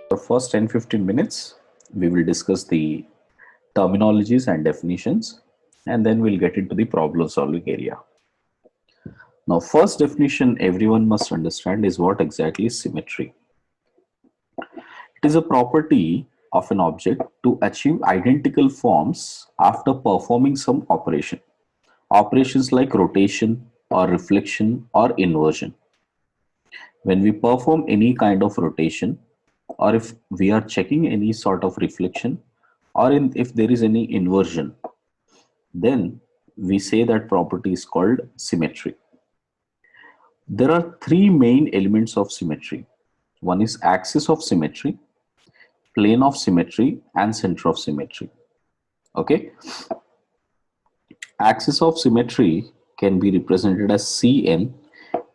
For first 10-15 minutes, we will discuss the terminologies and definitions, and then we'll get into the problem solving area. Now, first definition everyone must understand is what exactly is symmetry. It is a property of an object to achieve identical forms after performing some operation. Operations like rotation or reflection or inversion. When we perform any kind of rotation, or if we are checking any sort of reflection, or if there is any inversion, then we say that property is called symmetry. There are three main elements of symmetry. One is axis of symmetry, plane of symmetry, and center of symmetry. Okay, axis of symmetry can be represented as Cn,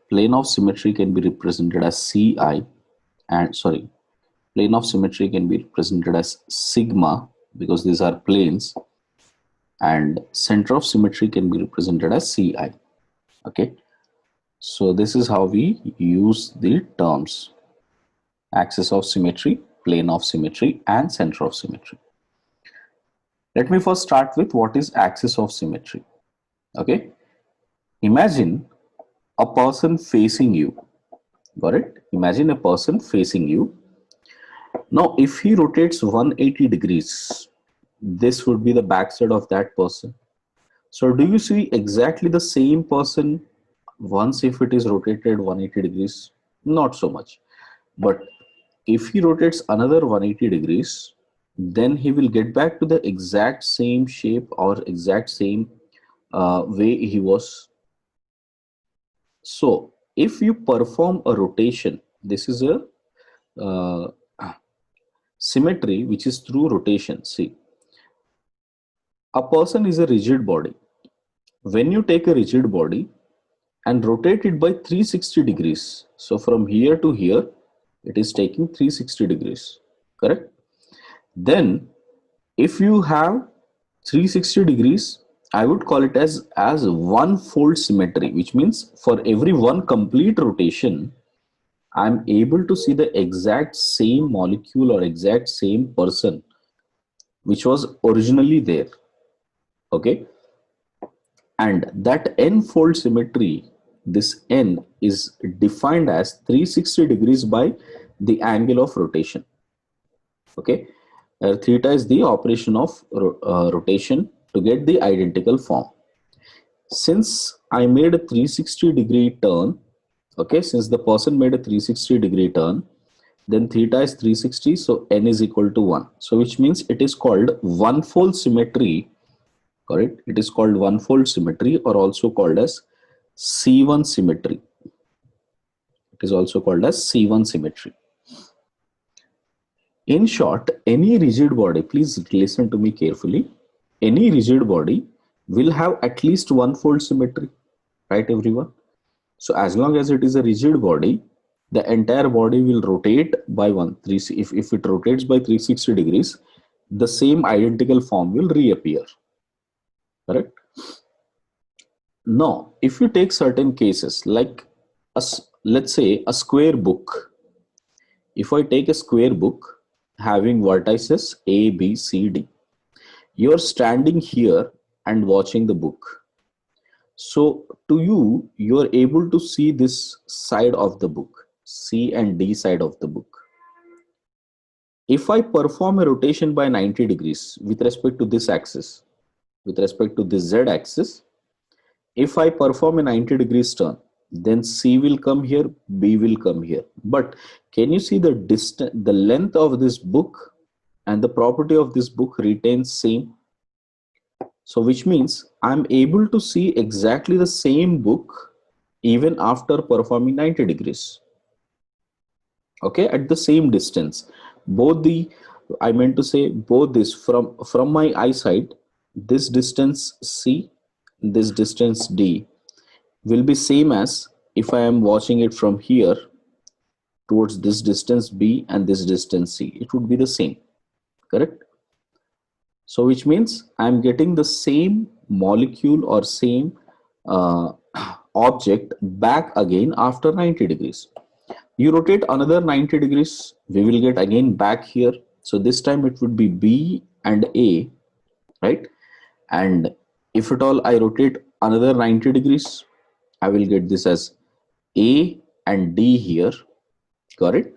plane of symmetry can be represented as Ci, and plane of symmetry can be represented as sigma because these are planes, and center of symmetry can be represented as Ci. Okay, so this is how we use the terms axis of symmetry, plane of symmetry, and center of symmetry. Let me first start with what is axis of symmetry. Okay, imagine a person facing you. Got it? Imagine a person facing you. Now, if he rotates 180 degrees, this would be the backside of that person. So, do you see exactly the same person once if it is rotated 180 degrees? Not so much. But if he rotates another 180 degrees, then he will get back to the exact same shape or exact same way he was. So, if you perform a rotation, this is a uh, symmetry which is through rotation. See, a person is a rigid body. When you take a rigid body and rotate it by 360 degrees, so from here to here, it is taking 360 degrees, correct? Then, if you have 360 degrees, I would call it as one fold symmetry, which means for every one complete rotation, I'm able to see the exact same molecule or exact same person which was originally there. Okay, and that n-fold symmetry, this n is defined as 360 degrees by the angle of rotation. Okay, theta is the operation of rotation to get the identical form. Since I made a 360-degree turn, okay, since the person made a 360-degree turn, then theta is 360, so n is equal to 1. So which means it is called one-fold symmetry, correct? It is called one-fold symmetry, or also called as C1 symmetry. It is also called as C1 symmetry. In short, any rigid body, please listen to me carefully, any rigid body will have at least one-fold symmetry, right everyone? So as long as it is a rigid body, the entire body will rotate by if it rotates by 360 degrees, the same identical form will reappear, correct? Now, if you take certain cases like let's say a square book. If I take a square book having vertices A, B, C, D, you're standing here and watching the book. So to you, you're able to see this side of the book, C and D side of the book. If I perform a rotation by 90 degrees with respect to this axis, with respect to this Z axis, if I perform a 90 degrees turn, then C will come here, B will come here. But can you see the distance, the length of this book and the property of this book retains same? So which means I'm able to see exactly the same book even after performing 90 degrees. Okay, at the same distance. I meant to say both this from my eyesight, this distance C, this distance D will be same as if I am watching it from here towards this distance B and this distance C. It would be the same, correct? So which means I'm getting the same molecule or same object back again after 90 degrees. You rotate another 90 degrees, we will get again back here. So this time it would be B and A, right? And if at all I rotate another 90 degrees, I will get this as A and D here. Got it?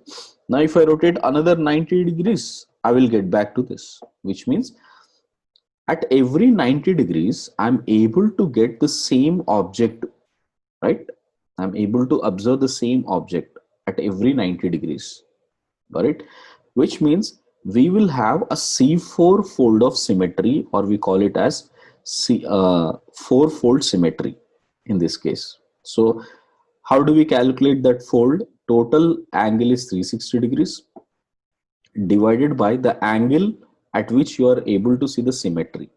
Now if I rotate another 90 degrees, I will get back to this, which means at every 90 degrees I'm able to get the same object, right? I'm able to observe the same object at every 90 degrees. Got it? Which means we will have a C4 fold of symmetry, or we call it as four-fold symmetry in this case. So how do we calculate that fold? Total angle is 360 degrees divided by the angle at which you are able to see the symmetry.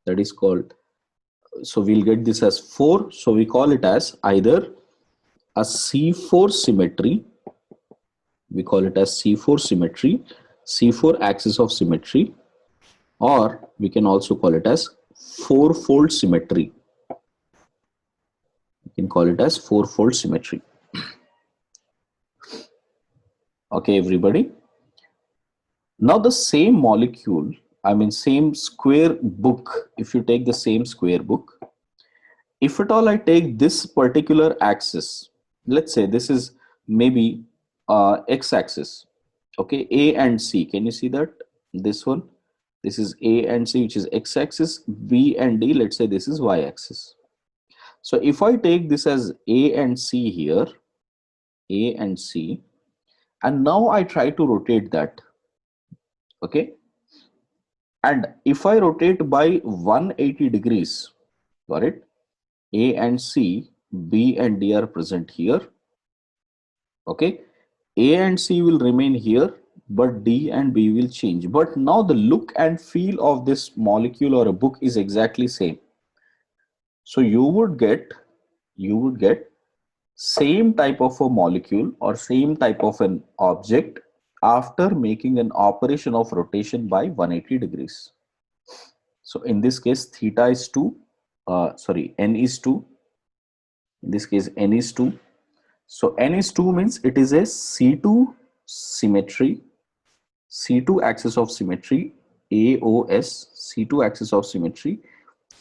That is called, so we'll get this as 4. So we call it as either a C4 symmetry, we call it as C4 symmetry, C4 axis of symmetry, or we can also call it as four-fold symmetry. We can call it as four-fold symmetry. Okay, everybody. Now the same molecule, I mean same square book, if you take the same square book, if at all I take this particular axis, let's say this is maybe x-axis, okay, A and C, can you see that? This one, this is A and C, which is x-axis, B and D, let's say this is y-axis. So if I take this as A and C here, A and C, and now I try to rotate that, okay, and if I rotate by 180 degrees, got it? A and C, B and D are present here, okay? A and C will remain here, but D and B will change. But now the look and feel of this molecule or a book is exactly same. So you would get same type of a molecule or same type of an object after making an operation of rotation by 180 degrees. So in this case, theta is 2, n is 2. In this case, n is 2. So n is 2 means it is a C2 symmetry, C2 axis of symmetry, AOS, C2 axis of symmetry,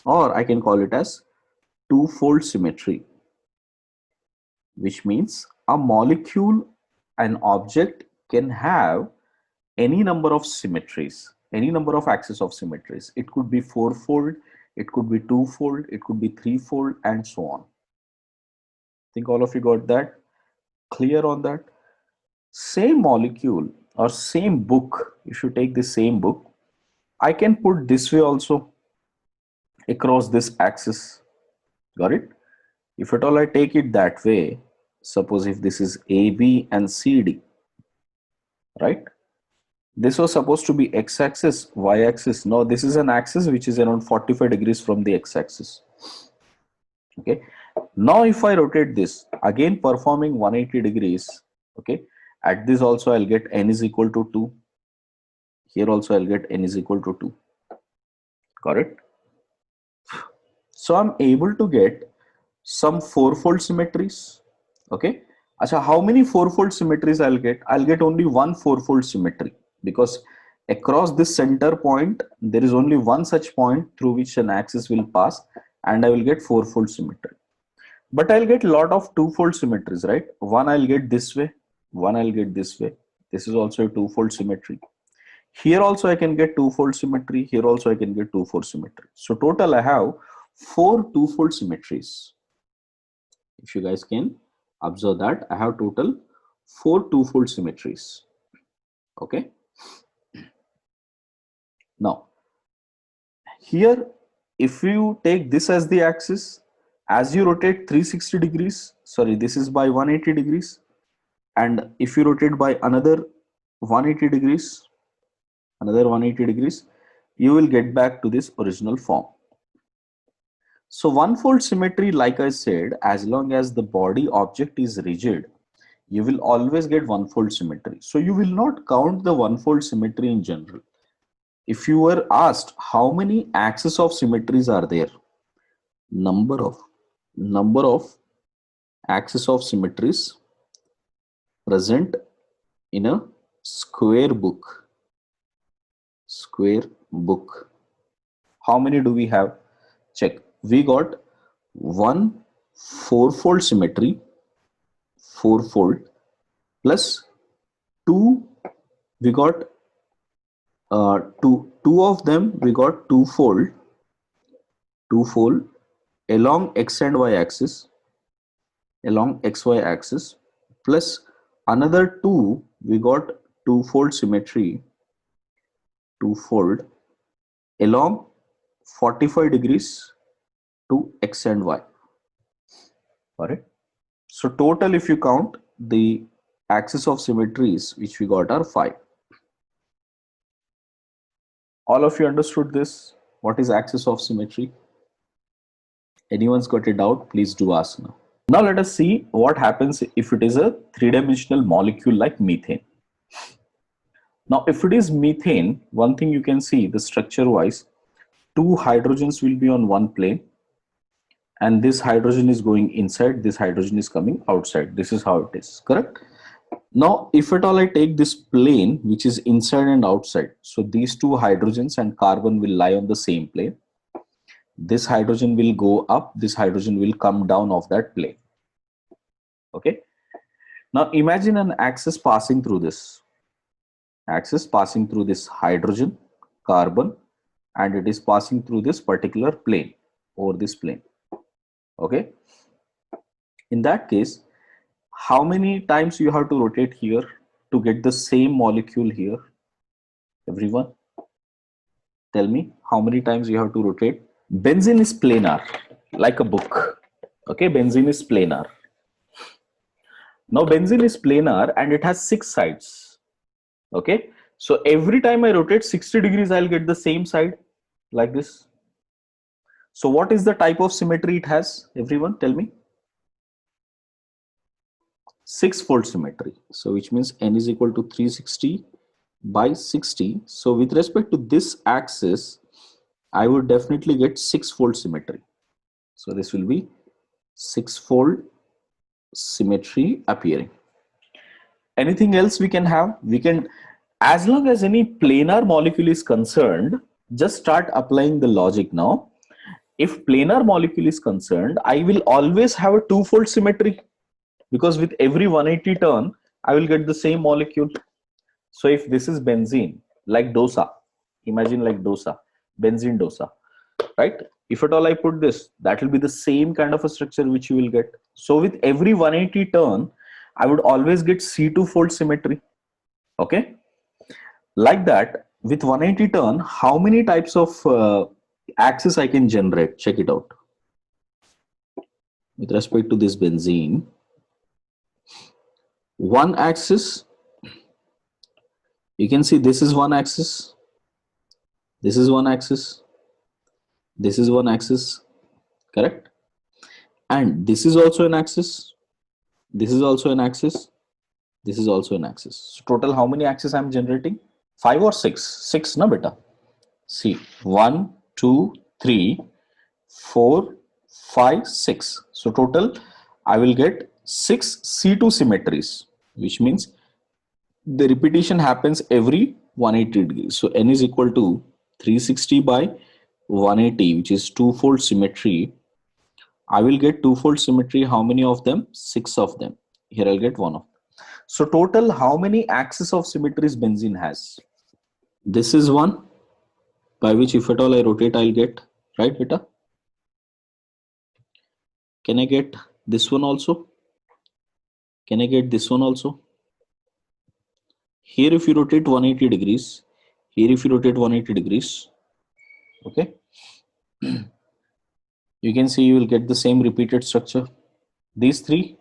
or I can call it as two-fold symmetry, which means a molecule, an object can have any number of symmetries, any number of axis of symmetries. It could be four-fold, it could be two-fold, it could be three-fold, and so on. Think all of you got that? Clear on that? Same molecule or same book, if you take the same book, I can put this way also across this axis. Got it? If at all I take it that way, suppose if this is AB and CD, right? This was supposed to be x-axis, y-axis. No, this is an axis which is around 45 degrees from the x-axis. Okay. Now if I rotate this, again performing 180 degrees, okay, at this also I'll get n is equal to 2. Here also I'll get n is equal to 2. Got it? So I'm able to get some four-fold symmetries. Okay. Achha, how many four-fold symmetries I'll get? I'll get only one four-fold symmetry, because across this center point, there is only one such point through which an axis will pass, and I will get four-fold symmetry. But I'll get a lot of two-fold symmetries, right? One I'll get this way, one I'll get this way. This is also a two-fold symmetry. Here also I can get two-fold symmetry. Here also I can get two-fold symmetry. So total I have 4 two-fold symmetries. If you guys can observe that, I have total 4 two-fold symmetries. Okay. Now, here, if you take this as the axis, as you rotate 360 degrees, sorry, this is by 180 degrees. And if you rotate by another 180 degrees, you will get back to this original form. So one-fold symmetry, like I said, as long as the body object is rigid, you will always get one-fold symmetry. So you will not count the one-fold symmetry in general. If you were asked how many axes of symmetries are there, number of axes of symmetries present in a square book. Square book. How many do we have? Check. We got one fourfold symmetry, fourfold, plus two. We got two of them. We got twofold along x and y axis, along xy axis, plus another two. We got twofold symmetry, twofold along 45 degrees to x and y. All right. So total, if you count, the axis of symmetries which we got are 5. All of you understood this? What is axis of symmetry? Anyone's got a doubt? Please do ask now. Now let us see what happens if it is a three-dimensional molecule like methane. Now if it is methane, one thing you can see, the structure wise, two hydrogens will be on one plane, and this hydrogen is going inside, this hydrogen is coming outside. This is how it is, correct? Now if at all I take this plane which is inside and outside, so these two hydrogens and carbon will lie on the same plane. This hydrogen will go up, this hydrogen will come down of that plane. Okay. Now imagine an axis passing through this. Axis passing through this hydrogen, carbon, and it is passing through this particular plane, over this plane. Okay. In that case, how many times you have to rotate here to get the same molecule here? Everyone, tell me how many times you have to rotate. Benzene is planar, like a book. Okay, benzene is planar. Now benzene is planar and it has 6 sides. Okay, so every time I rotate 60 degrees, I'll get the same side like this. So what is the type of symmetry it has? Everyone, tell me. 6-fold symmetry. So which means n is equal to 360 by 60. So with respect to this axis, I would definitely get 6-fold symmetry. So this will be 6-fold symmetry appearing. Anything else we can have? We can, as long as any planar molecule is concerned, just start applying the logic now. If planar molecule is concerned, I will always have a 2-fold symmetry, because with every 180 turn, I will get the same molecule. So if this is benzene, like dosa, imagine like dosa, benzene dosa, right? If at all I put this, that will be the same kind of a structure which you will get. So with every 180 turn, I would always get C2-fold symmetry. Okay. Like that, with 180 turn, how many types of axis I can generate? Check it out. With respect to this benzene, one axis, you can see this is one axis, this is one axis, this is one axis, correct? And this is also an axis, this is also an axis, this is also an axis. So total how many axes I'm generating? 5 or 6? 6 na beta. See, 1, 2, 3, 4, 5, 6. So total I will get 6 C2 symmetries, which means the repetition happens every 180 degrees. So n is equal to 360 by 180, which is 2-fold symmetry. I will get 2-fold symmetry. How many of them? 6 of them. Here I'll get 1 of them. So total, how many axes of symmetries benzene has? This is one, by which if at all I rotate, I'll get, right beta? Can I get this one also? Can I get this one also? Here if you rotate 180 degrees, here if you rotate 180 degrees, okay, you can see you will get the same repeated structure. These three,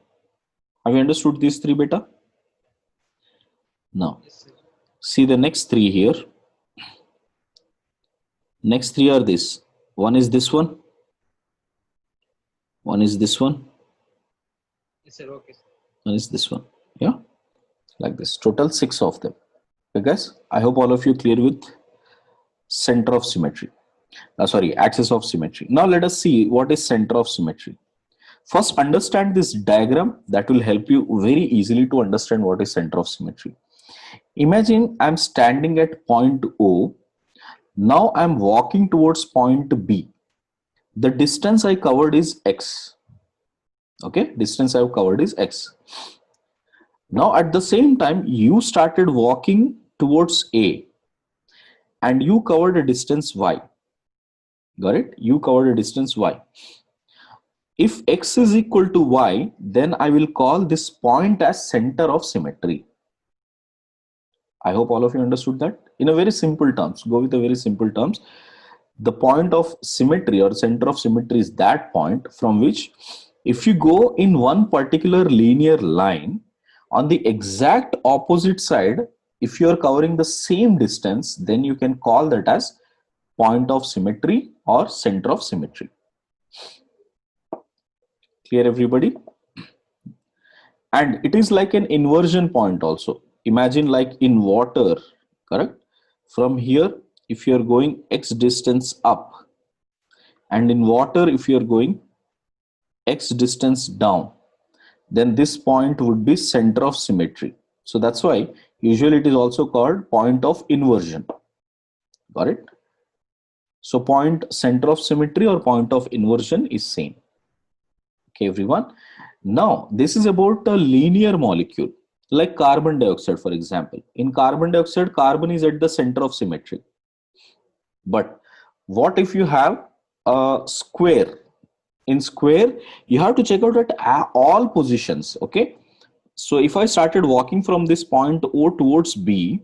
have you understood these three beta? Now, see the next three here. Next three are this. One is this one. One is this one. Yes, sir. Okay, sir. One is this one. Yeah, like this. Total 6 of them. Okay, guys. I hope all of you clear with center of symmetry. Sorry, axis of symmetry. Now let us see what is center of symmetry. First, understand this diagram that will help you very easily to understand what is center of symmetry. Imagine I'm standing at point O. Now I'm walking towards point B. The distance I covered is X. Okay, distance I've covered is X. Now at the same time, you started walking towards A and you covered a distance Y. Got it? You covered a distance Y. If X is equal to Y, then I will call this point as center of symmetry. I hope all of you understood that. In a very simple terms, go with a very simple terms. The point of symmetry or center of symmetry is that point from which if you go in one particular linear line on the exact opposite side, if you are covering the same distance, then you can call that as point of symmetry or center of symmetry. Clear, everybody? And it is like an inversion point also. Imagine like in water, correct? From here, if you are going x distance up, and in water, if you are going x distance down, then this point would be center of symmetry. So that's why usually it is also called point of inversion. Got it? So point center of symmetry or point of inversion is same. Okay, everyone. Now this is about a linear molecule like carbon dioxide, for example. In carbon dioxide, carbon is at the center of symmetry. But what if you have a square? In square, you have to check out at all positions. Okay, so if I started walking from this point O towards B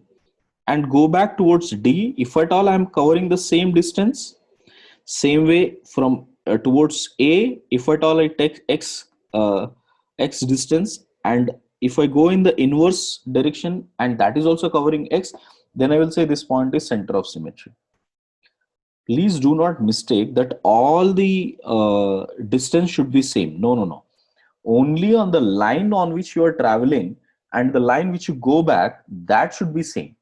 and go back towards D, if at all I'm covering the same distance, same way from towards A, if at all I take x distance, and if I go in the inverse direction and that is also covering x, then I will say this point is center of symmetry. Please do not mistake that all the distance should be same. No, no, no. Only on the line on which you are traveling and the line which you go back, that should be same.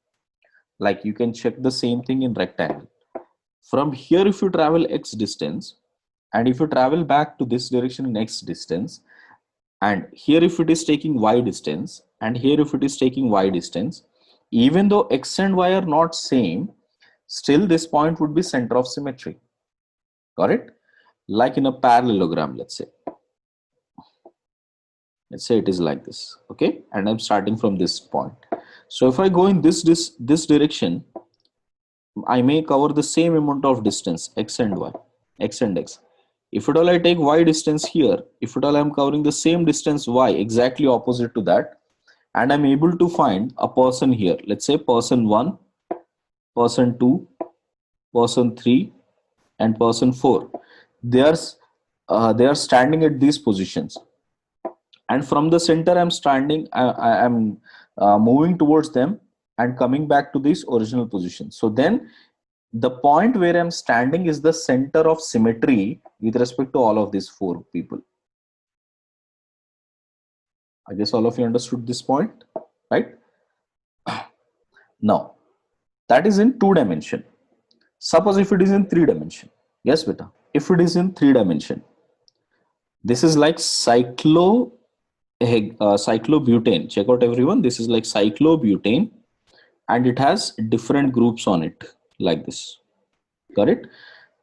Like you can check the same thing in rectangle. From here, if you travel x distance, and if you travel back to this direction in x distance, and here if it is taking y distance, and here if it is taking y distance, even though x and y are not same, still this point would be center of symmetry. Got it? Like in a parallelogram, let's say it is like this. Okay, and I'm starting from this point. So if I go in this direction, I may cover the same amount of distance, x and y, x and x. If at all I take y distance here, if at all I'm covering the same distance y, exactly opposite to that, and I'm able to find a person here, let's say person 1, person 2, person 3, and person 4. They are standing at these positions. And from the center I'm standing, I'm moving towards them and coming back to this original position. So then the point where I'm standing is the center of symmetry with respect to all of these four people. I guess all of you understood this point, right? Now, that is in 2 dimension. Suppose if it is in 3 dimension. Yes, beta. If it is in 3 dimension, this is like cyclobutane. Check out everyone. This is like cyclobutane, and it has different groups on it like this. Got it?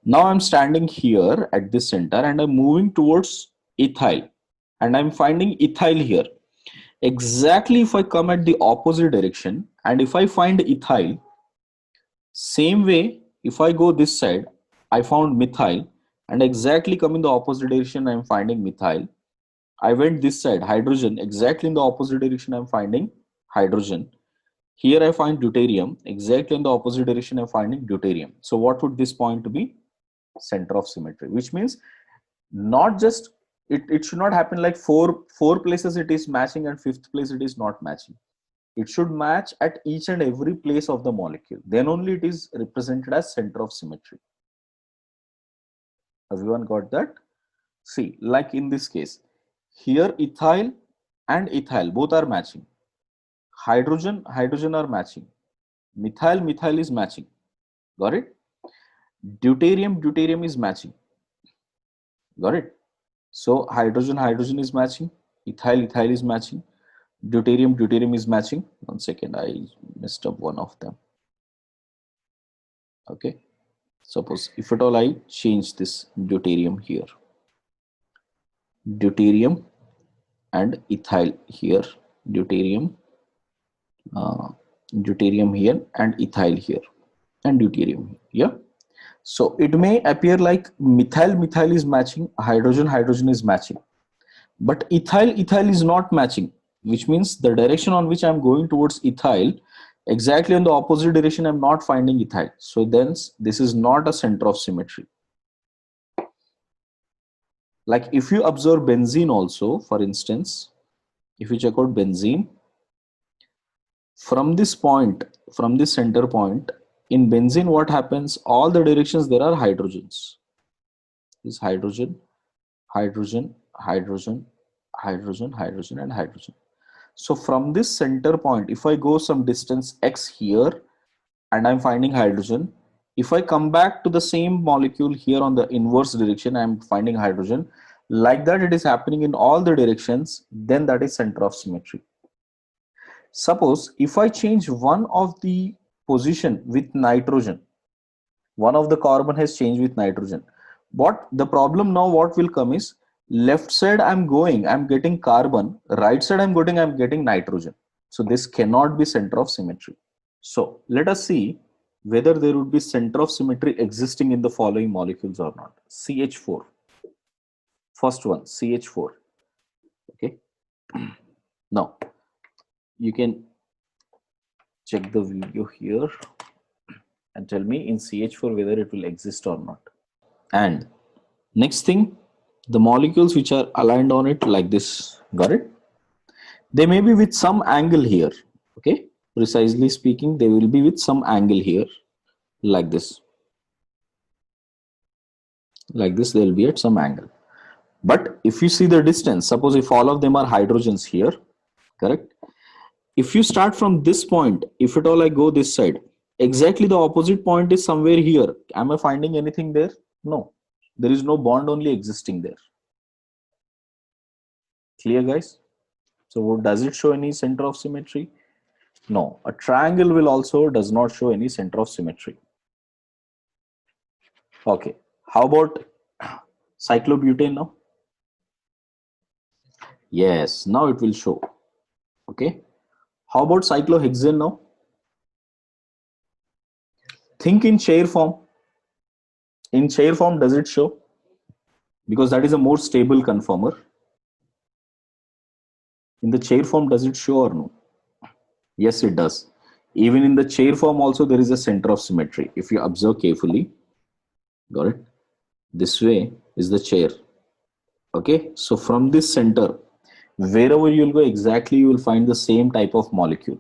Now I'm standing here at this center and I'm moving towards ethyl, and I'm finding ethyl here. Exactly, if I come at the opposite direction and if I find ethyl, same way, if I go this side, I found methyl, and exactly come in the opposite direction, I'm finding methyl. I went this side, hydrogen, exactly in the opposite direction, I'm finding hydrogen. Here I find deuterium, exactly in the opposite direction, I'm finding deuterium. So what would this point be? Center of symmetry, which means not just, it should not happen like four places it is matching and fifth place it is not matching. It should match at each and every place of the molecule. Then only it is represented as center of symmetry. Everyone got that? See, like in this case, here ethyl and ethyl both are matching. Hydrogen are matching. Methyl is matching. Got it? Deuterium is matching. Got it? So hydrogen, hydrogen is matching. Ethyl, ethyl is matching. Deuterium, deuterium is matching. One second, I messed up one of them. Okay. Suppose if at all I change this deuterium here, deuterium and ethyl here, deuterium, deuterium here and ethyl here, and deuterium here. Yeah. So it may appear like methyl, methyl is matching, hydrogen, hydrogen is matching, but ethyl, ethyl is not matching, which means the direction on which I'm going towards ethyl, exactly in the opposite direction, I'm not finding ethyl. So then this is not a center of symmetry. Like if you observe benzene also, for instance, if you check out benzene, from this point, from this center point, in benzene, what happens? All the directions there are hydrogens. This hydrogen, hydrogen, hydrogen, hydrogen, hydrogen, and hydrogen. So from this center point, if I go some distance x here and I'm finding hydrogen, if I come back to the same molecule here on the inverse direction, I'm finding hydrogen. Like that, it is happening in all the directions, then that is center of symmetry. Suppose if I change one of the position with nitrogen, one of the carbon has changed with nitrogen. What the problem now, what will come is, left side I'm going, I'm getting carbon, right side I'm getting nitrogen. So this cannot be center of symmetry. So let us see whether there would be center of symmetry existing in the following molecules or not. CH4. First one, CH4. Okay. Now you can check the video here and tell me in CH4 whether it will exist or not. And next thing, the molecules which are aligned on it like this, got it? They may be with some angle here, okay? Precisely speaking, they will be with some angle here, like this. Like this, they will be at some angle. But if you see the distance, suppose if all of them are hydrogens here, correct? If you start from this point, if at all I go this side, exactly the opposite point is somewhere here. Am I finding anything there? No. There is no bond only existing there. Clear, guys? So does it show any center of symmetry? No. A triangle will also does not show any center of symmetry. Okay. How about cyclobutane now? Yes, now it will show. Okay. How about cyclohexane now? Think in chair form. In chair form, does it show? Because that is a more stable conformer. In the chair form, does it show or no? Yes, it does. Even in the chair form also, there is a center of symmetry. If you observe carefully, got it? This way is the chair. Okay, so from this center, wherever you'll go, exactly you will find the same type of molecule.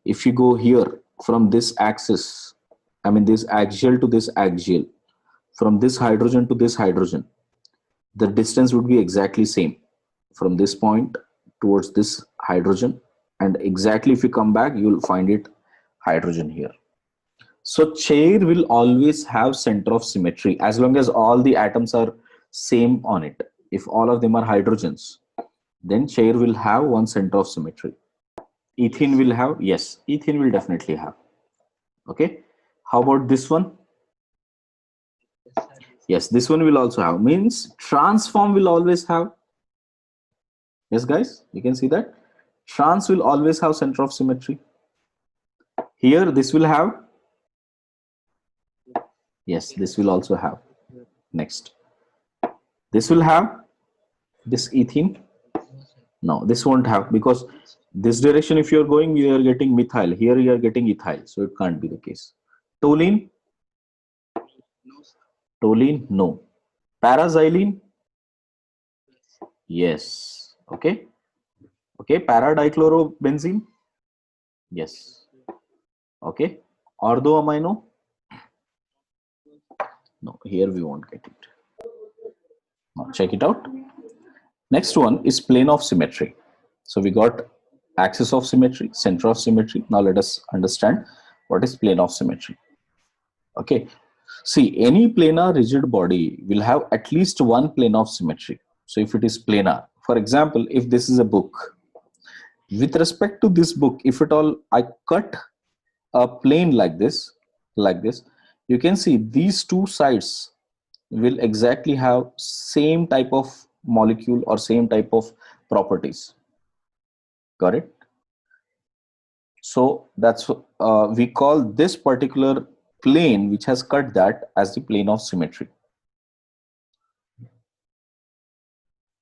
If you go here from this axis, I mean this axial to this axial, from this hydrogen to this hydrogen, the distance would be exactly same from this point towards this hydrogen, and exactly if you come back, you will find it hydrogen here. So chair will always have center of symmetry as long as all the atoms are same on it. If all of them are hydrogens, then chair will have one center of symmetry. Ethene will have, yes, ethene will definitely have. Okay. How about this one? Yes, this one will also have. Means transform will always have. Yes, guys, you can see that. Trans will always have center of symmetry. Here, this will have. Yes, this will also have. Next. This will have. This ethene. No, this won't have, because this direction, if you're going, you are getting methyl. Here you are getting ethyl. So it can't be the case. Toluene? Toluene? No. Paraxylene? Yes. Okay. Okay. Para-dichlorobenzene? Yes. Okay. Orthoamino? No, here we won't get it. Now check it out. Next one is plane of symmetry. So we got axis of symmetry, center of symmetry. Now let us understand what is plane of symmetry. Okay. See, any planar rigid body will have at least one plane of symmetry. So if it is planar, for example, if this is a book, with respect to this book, if at all I cut a plane like this, you can see these two sides will exactly have same type of molecule or same type of properties. Got it? So that's we call this particular plane which has cut that as the plane of symmetry.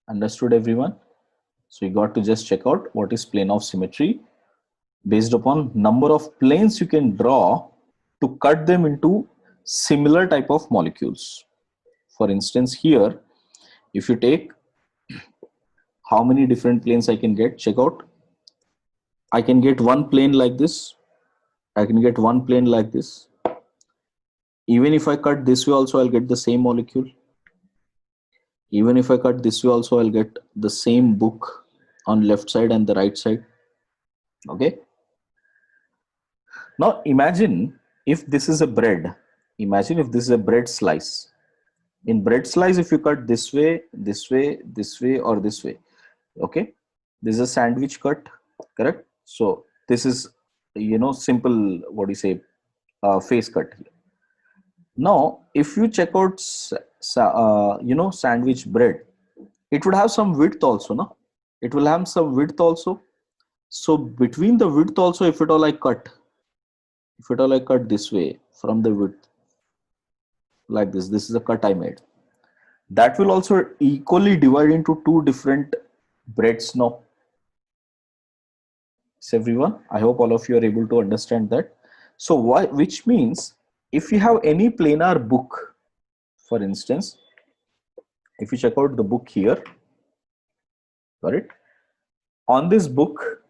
Understood, everyone? So you got to just check out what is plane of symmetry based upon number of planes you can draw to cut them into similar type of molecules. For instance, here, if you take how many different planes I can get, check out. I can get one plane like this. I can get one plane like this. Even if I cut this way also, I'll get the same molecule. Even if I cut this way also, I'll get the same book on left side and the right side. Okay. Now imagine if this is a bread. Imagine if this is a bread slice. In bread slice, if you cut this way, this way, this way, or this way, okay, this is a sandwich cut, correct? So this is, you know, simple, what do you say, face cut here. Now, if you check out, you know, sandwich bread, it would have some width also, no? It will have some width also. So between the width also, if at all I cut this way from the width, like this is a cut I made. That will also equally divide into two different breads now. So everyone, I hope all of you are able to understand that. So which means if you have any planar book, for instance, if you check out the book here, got it? On this book,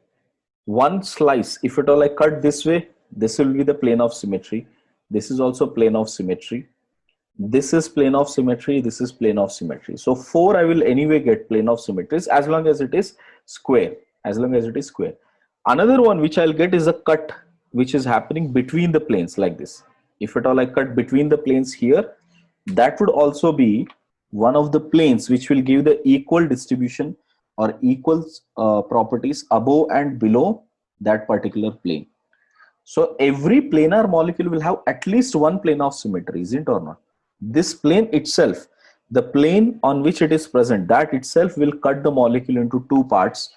one slice, if at all I cut this way, this will be the plane of symmetry. This is also plane of symmetry. This is plane of symmetry. This is plane of symmetry. So 4 I will anyway get plane of symmetries as long as it is square. As long as it is square. Another one which I'll get is a cut which is happening between the planes like this. If at all I cut between the planes here, that would also be one of the planes which will give the equal distribution or equal properties above and below that particular plane. So every planar molecule will have at least one plane of symmetry, isn't it or not? This plane itself, the plane on which it is present, that itself will cut the molecule into two parts.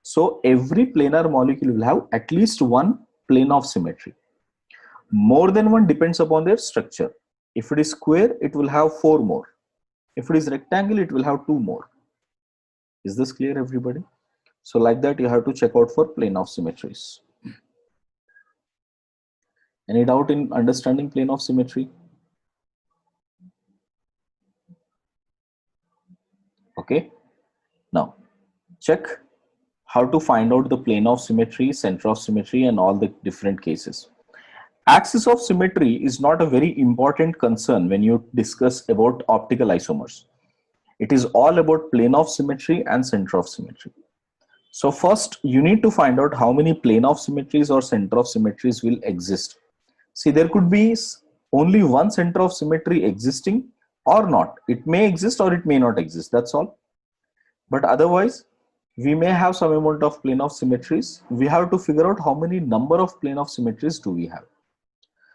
So every planar molecule will have at least one plane of symmetry. More than one depends upon their structure. If it is square, it will have 4 more. If it is rectangle, it will have 2 more. Is this clear, everybody? So like that, you have to check out for plane of symmetries. Any doubt in understanding plane of symmetry? Okay. Now, check how to find out the plane of symmetry, center of symmetry, and all the different cases. Axis of symmetry is not a very important concern when you discuss about optical isomers. It is all about plane of symmetry and center of symmetry. So first, you need to find out how many plane of symmetries or center of symmetries will exist. See, there could be only one center of symmetry existing or not. It may exist or it may not exist. That's all. But otherwise, we may have some amount of plane of symmetries. We have to figure out how many number of plane of symmetries do we have.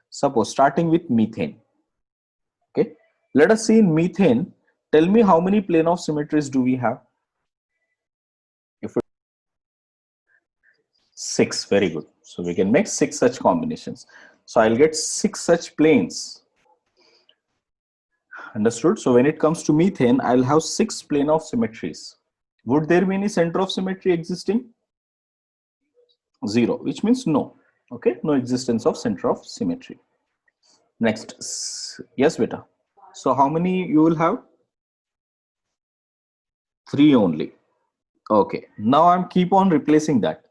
Suppose starting with methane. Okay, let us see in methane. Tell me how many plane of symmetries do we have? If 6, very good. So we can make 6 such combinations. So I'll get 6 such planes. Understood? So when it comes to methane, I'll have 6 plane of symmetries. Would there be any center of symmetry existing? 0, which means no. Okay, no existence of center of symmetry. Next, yes, beta. So how many you will have? 3 only. Okay, now I'm keep on replacing that.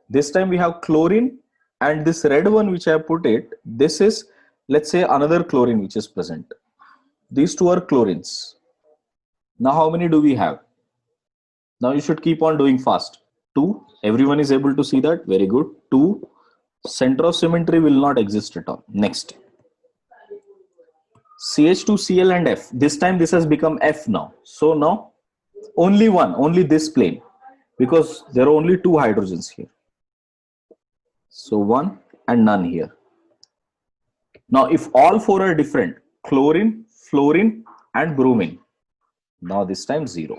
This time we have chlorine, and this red one which I have put it, this is, let's say, another chlorine which is present. These two are chlorines. Now how many do we have? Now you should keep on doing fast. 2, everyone is able to see that, very good. 2, center of symmetry will not exist at all. Next, CH2Cl and F. This time this has become F now. So now only this plane, because there are only two hydrogens here. So one and none here. Now if all four are different, chlorine, fluorine and bromine, now this time 0.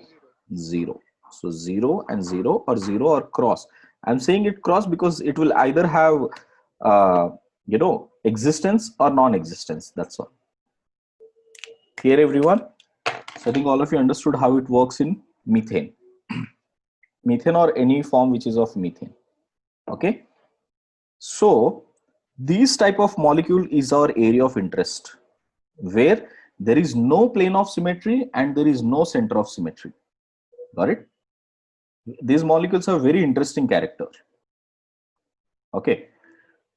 So 0 and 0 or cross. I'm saying it cross because it will either have existence or non-existence. That's all. Clear, everyone? So I think all of you understood how it works in methane. Methane or any form which is of methane. Okay. So these type of molecule is our area of interest, where there is no plane of symmetry and there is no center of symmetry. Got it? These molecules are very interesting character. Okay.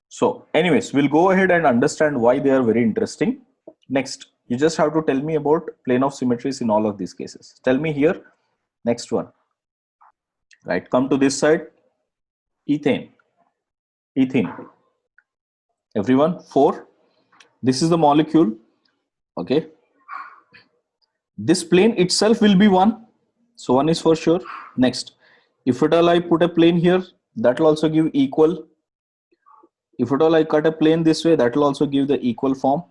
So anyways, we'll go ahead and understand why they are very interesting. Next, you just have to tell me about plane of symmetries in all of these cases. Tell me here. Next one. Right. Come to this side. Ethane. Everyone, 4. This is the molecule. Okay. This plane itself will be 1. So 1 is for sure. Next, if at all I put a plane here, that will also give equal. If at all I cut a plane this way, that will also give the equal form.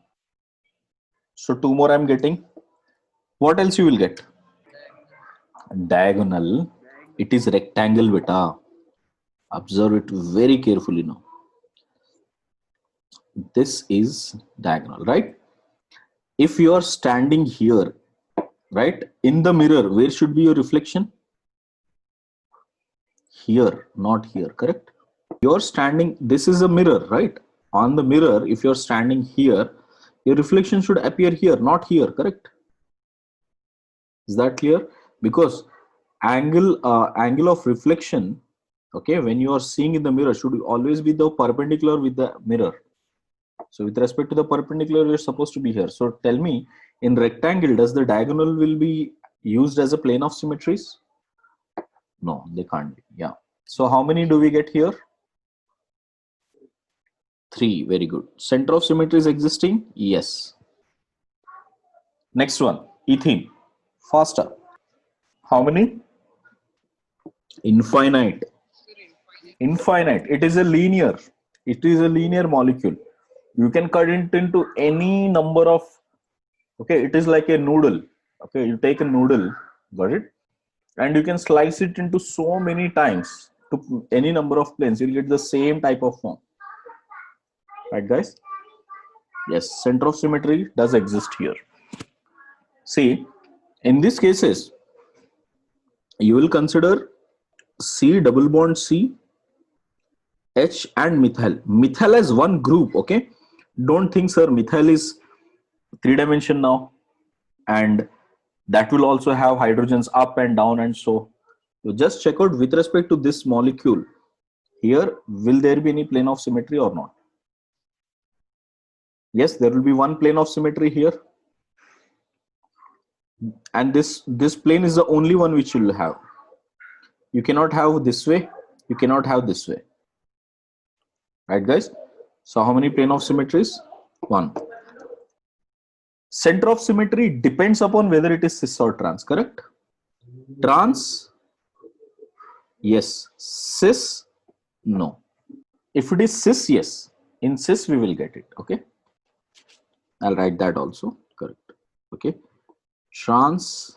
So 2 more I'm getting. What else you will get? Diagonal. It is rectangle, beta. Observe it very carefully now. This is diagonal, right? If you are standing here, right, in the mirror, where should be your reflection? Here, not here, correct? You're standing, this is a mirror, right? On the mirror, if you're standing here, your reflection should appear here, not here, correct? Is that clear? Because angle of reflection, okay, when you are seeing in the mirror, should always be the perpendicular with the mirror. So with respect to the perpendicular, you're supposed to be here. So tell me, in rectangle, does the diagonal will be used as a plane of symmetries? No, they can't be. Yeah. So how many do we get here? 3. Very good. Center of symmetry is existing? Yes. Next one, ethene. Faster. How many? Infinite. Infinite. It is a linear. It is a linear molecule. You can cut it into any number of, okay, it is like a noodle. Okay, you take a noodle, got it? And you can slice it into so many times to any number of planes. You'll get the same type of form. Right, guys? Yes, center of symmetry does exist here. See, in these cases, you will consider C double bond C, H and methyl. Methyl as one group, okay? Don't think, sir, methyl is 3 dimension now, and that will also have hydrogens up and down, and so you just check out with respect to this molecule here, will there be any plane of symmetry or not? Yes, there will be one plane of symmetry here, and this plane is the only one which you will have. You cannot have this way, you cannot have this way, right, guys? So how many plane of symmetries? 1. Center of symmetry depends upon whether it is cis or trans, correct? Trans, yes. Cis, no. If it is cis, yes. In cis we will get it. Okay, I'll write that also, correct. Okay, trans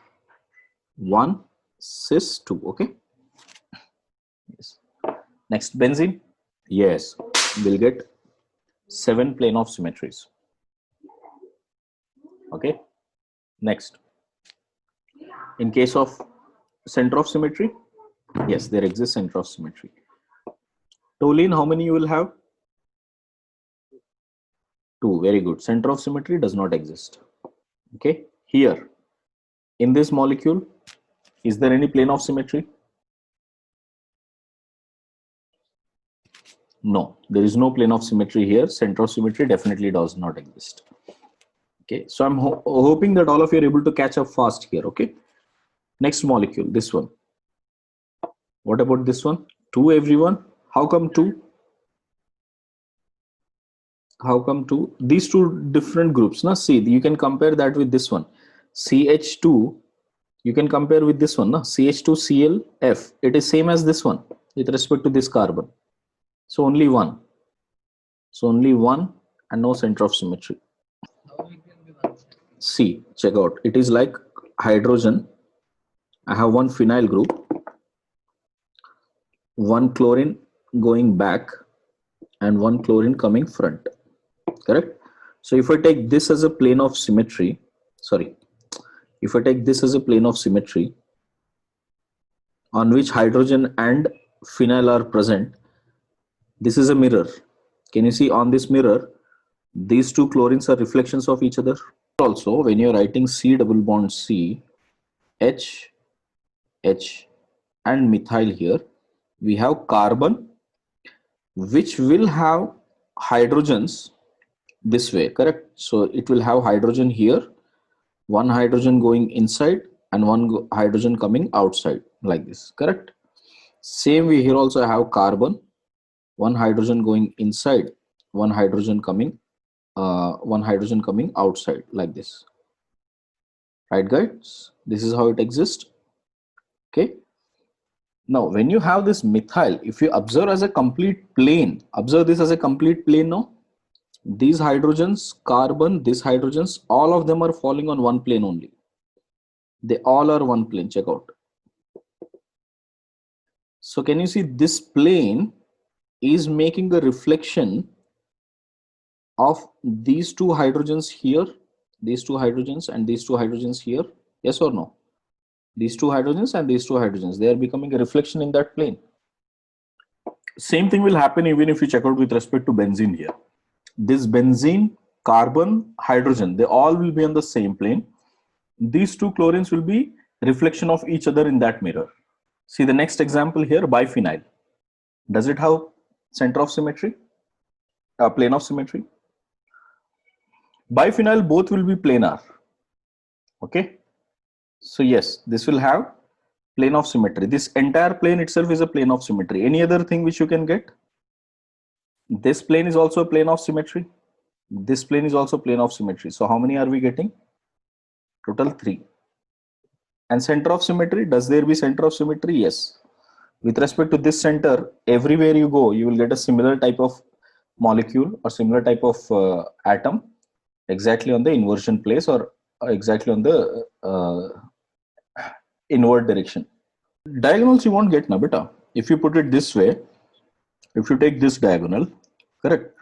1, cis 2. Okay, yes. Next, benzene. Yes, we'll get 7 plane of symmetries. Okay, next, in case of center of symmetry, yes, there exists center of symmetry. Toluene, how many you will have? 2. Very good. Center of symmetry does not exist. Okay, here in this molecule, is there any plane of symmetry? No, there is no plane of symmetry here. Center of symmetry definitely does not exist. Okay, so I'm hoping that all of you are able to catch up fast here. Okay, next molecule, this one. What about this one? 2, everyone. How come 2? How come two? These two different groups. Now see, you can compare that with this one. CH2, you can compare with this one. No? CH2Cl(F). It is same as this one with respect to this carbon. So only one. So only one and no center of symmetry. How it will be one side? See, check out. It is like hydrogen. I have one phenyl group, one chlorine going back, and one chlorine coming front. Correct? So if I take this as a plane of symmetry, if I take this as a plane of symmetry on which hydrogen and phenyl are present, this is a mirror. Can you see on this mirror, these two chlorines are reflections of each other? Also, when you're writing C double bond C, H, H, and methyl here, we have carbon which will have hydrogens this way, correct? So it will have hydrogen here, one hydrogen going inside and one hydrogen coming outside like this, correct? Same way here also have carbon, one hydrogen going inside, one hydrogen coming outside like this. Right, guys? This is how it exists. Okay. Now, when you have this methyl, if you observe as a complete plane, observe this as a complete plane now. These hydrogens, carbon, these hydrogens, all of them are falling on one plane only. They all are one plane. Check out. So can you see this plane is making a reflection of these two hydrogens here, these two hydrogens and these two hydrogens here? Yes or no? These two hydrogens and these two hydrogens, they are becoming a reflection in that plane. Same thing will happen even if you check out with respect to benzene here. This benzene, carbon, hydrogen, they all will be on the same plane. These two chlorines will be reflection of each other in that mirror. See the next example here, biphenyl. Does it have center of symmetry? Plane of symmetry? Biphenyl both will be planar. Okay. So yes, this will have plane of symmetry. This entire plane itself is a plane of symmetry. Any other thing which you can get? This plane is also a plane of symmetry. This plane is also plane of symmetry. So how many are we getting? Total 3. And center of symmetry, does there be center of symmetry? Yes. With respect to this center, everywhere you go, you will get a similar type of molecule or similar type of atom exactly on the inversion place or exactly on the inward direction. Diagonals you won't get, na beta. If you put it this way, if you take this diagonal, correct?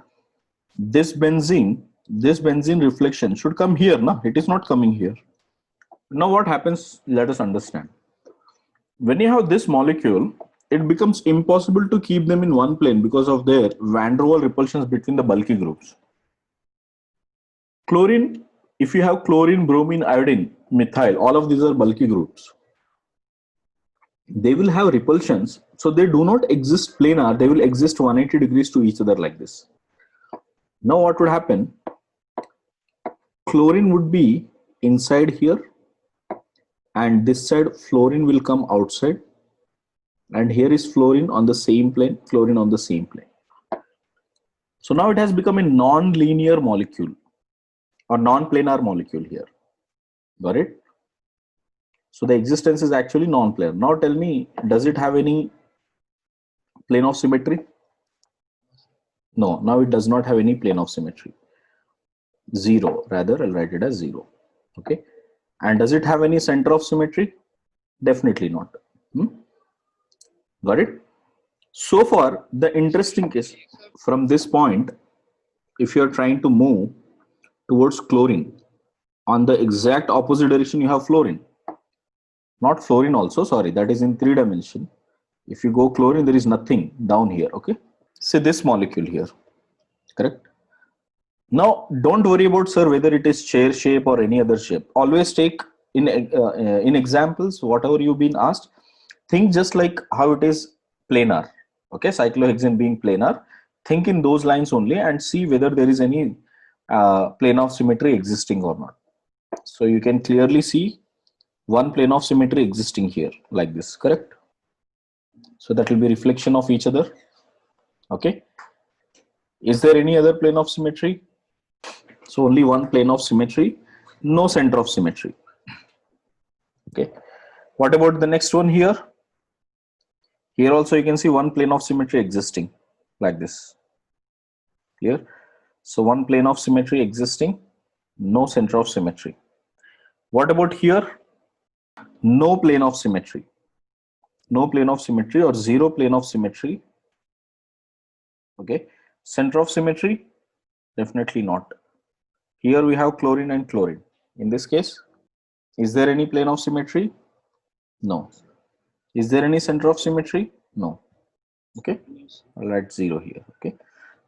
This benzene reflection should come here, na? It is not coming here. Now what happens? Let us understand. When you have this molecule, it becomes impossible to keep them in one plane because of their van der Waals repulsions between the bulky groups. Chlorine, if you have chlorine, bromine, iodine, methyl, all of these are bulky groups. They will have repulsions, so they do not exist planar, they will exist 180 degrees to each other like this. Now what would happen? Chlorine would be inside here, and this side fluorine will come outside, and here is fluorine on the same plane, chlorine on the same plane. So now it has become a non-linear molecule or non-planar molecule here. Got it? So the existence is actually non-planar. Now tell me, does it have any plane of symmetry? No, now it does not have any plane of symmetry. 0, rather I'll write it as 0. Okay. And does it have any center of symmetry? Definitely not. Got it? So far, the interesting case from this point, if you're trying to move towards chlorine, on the exact opposite direction you have fluorine. Not fluorine also, sorry, that is in 3 dimension. If you go chlorine, there is nothing down here, okay? Say this molecule here, correct? Now, don't worry about, sir, whether it is chair shape or any other shape. Always take in examples, whatever you've been asked, think just like how it is planar, okay? Cyclohexane being planar, think in those lines only and see whether there is any plane of symmetry existing or not. So you can clearly see one plane of symmetry existing here like this, correct? So that will be reflection of each other, okay? Is there any other plane of symmetry? So only one plane of symmetry, no center of symmetry. Okay. What about the next one here? Here also you can see one plane of symmetry existing like this. Clear? So one plane of symmetry existing, no center of symmetry. What about here? No plane of symmetry. No plane of symmetry or zero plane of symmetry. Okay. Center of symmetry? Definitely not. Here we have chlorine and chlorine. In this case, is there any plane of symmetry? No. Is there any center of symmetry? No. Okay. I'll write 0 here. Okay.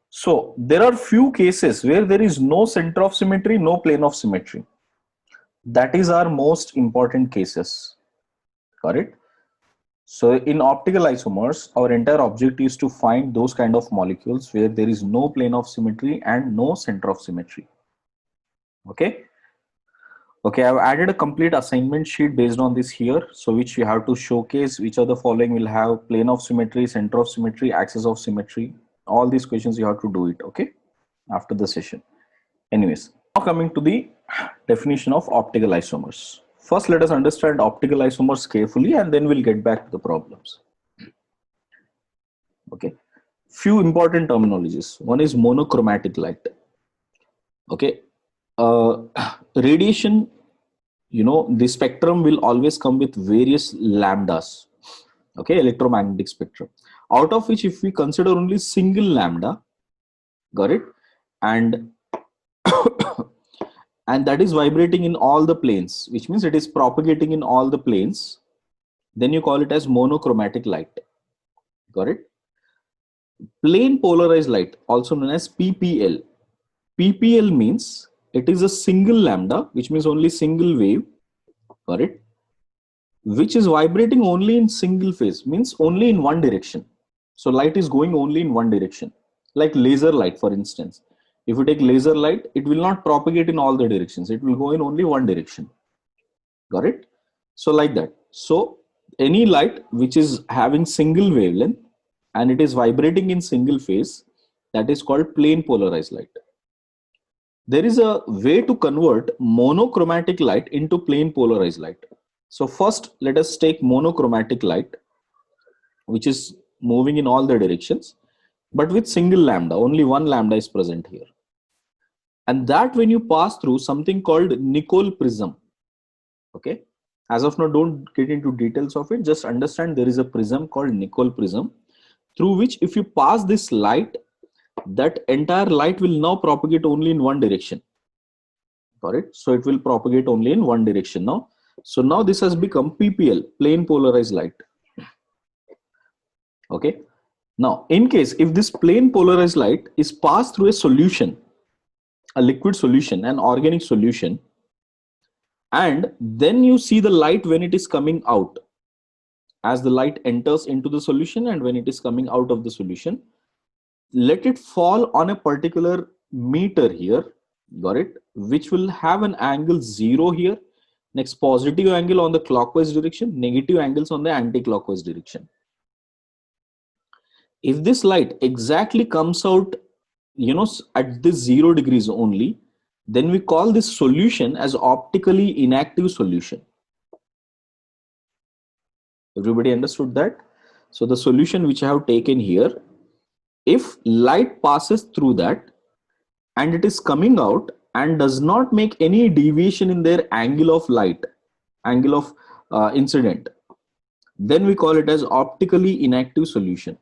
So there are few cases where there is no center of symmetry, no plane of symmetry. That is our most important cases. Got it? So in optical isomers, our entire objective is to find those kind of molecules where there is no plane of symmetry and no center of symmetry. Okay. Okay, I've added a complete assignment sheet based on this here. So which you have to showcase which of the following will have plane of symmetry, center of symmetry, axis of symmetry. All these questions you have to do it, okay, after the session. Anyways, now coming to the definition of optical isomers. First, let us understand optical isomers carefully and then we'll get back to the problems. Okay, few important terminologies. One is monochromatic light. Okay, radiation, you know, the spectrum will always come with various lambdas. Okay, electromagnetic spectrum, out of which if we consider only single lambda, got it, and and that is vibrating in all the planes, which means it is propagating in all the planes, then you call it as monochromatic light. Got it? Plane polarized light, also known as PPL. PPL means it is a single lambda, which means only single wave. Got it? Which is vibrating only in single phase, means only in one direction. So light is going only in one direction, like laser light, for instance. If you take laser light, it will not propagate in all the directions. It will go in only one direction. Got it? So like that. So any light which is having single wavelength and it is vibrating in single phase, that is called plane polarized light. There is a way to convert monochromatic light into plane polarized light. So first, let us take monochromatic light, which is moving in all the directions, but with single lambda, only one lambda is present here. And that when you pass through something called Nicol prism. Okay. As of now, don't get into details of it. Just understand there is a prism called Nicol prism, through which if you pass this light, that entire light will now propagate only in one direction. Got it? So it will propagate only in one direction now. So now this has become PPL, plane polarized light. Okay. Now, in case if this plane polarized light is passed through a solution, a liquid solution, an organic solution, and then you see the light when it is coming out, as the light enters into the solution and when it is coming out of the solution, let it fall on a particular meter here, got it, which will have an angle 0 here, next positive angle on the clockwise direction, negative angles on the anti-clockwise direction. If this light exactly comes out, you know, at this 0 degrees only, then we call this solution as optically inactive solution. Everybody understood that? So the solution which I have taken here, if light passes through that and it is coming out and does not make any deviation in their angle of light, angle of incident, then we call it as optically inactive solution.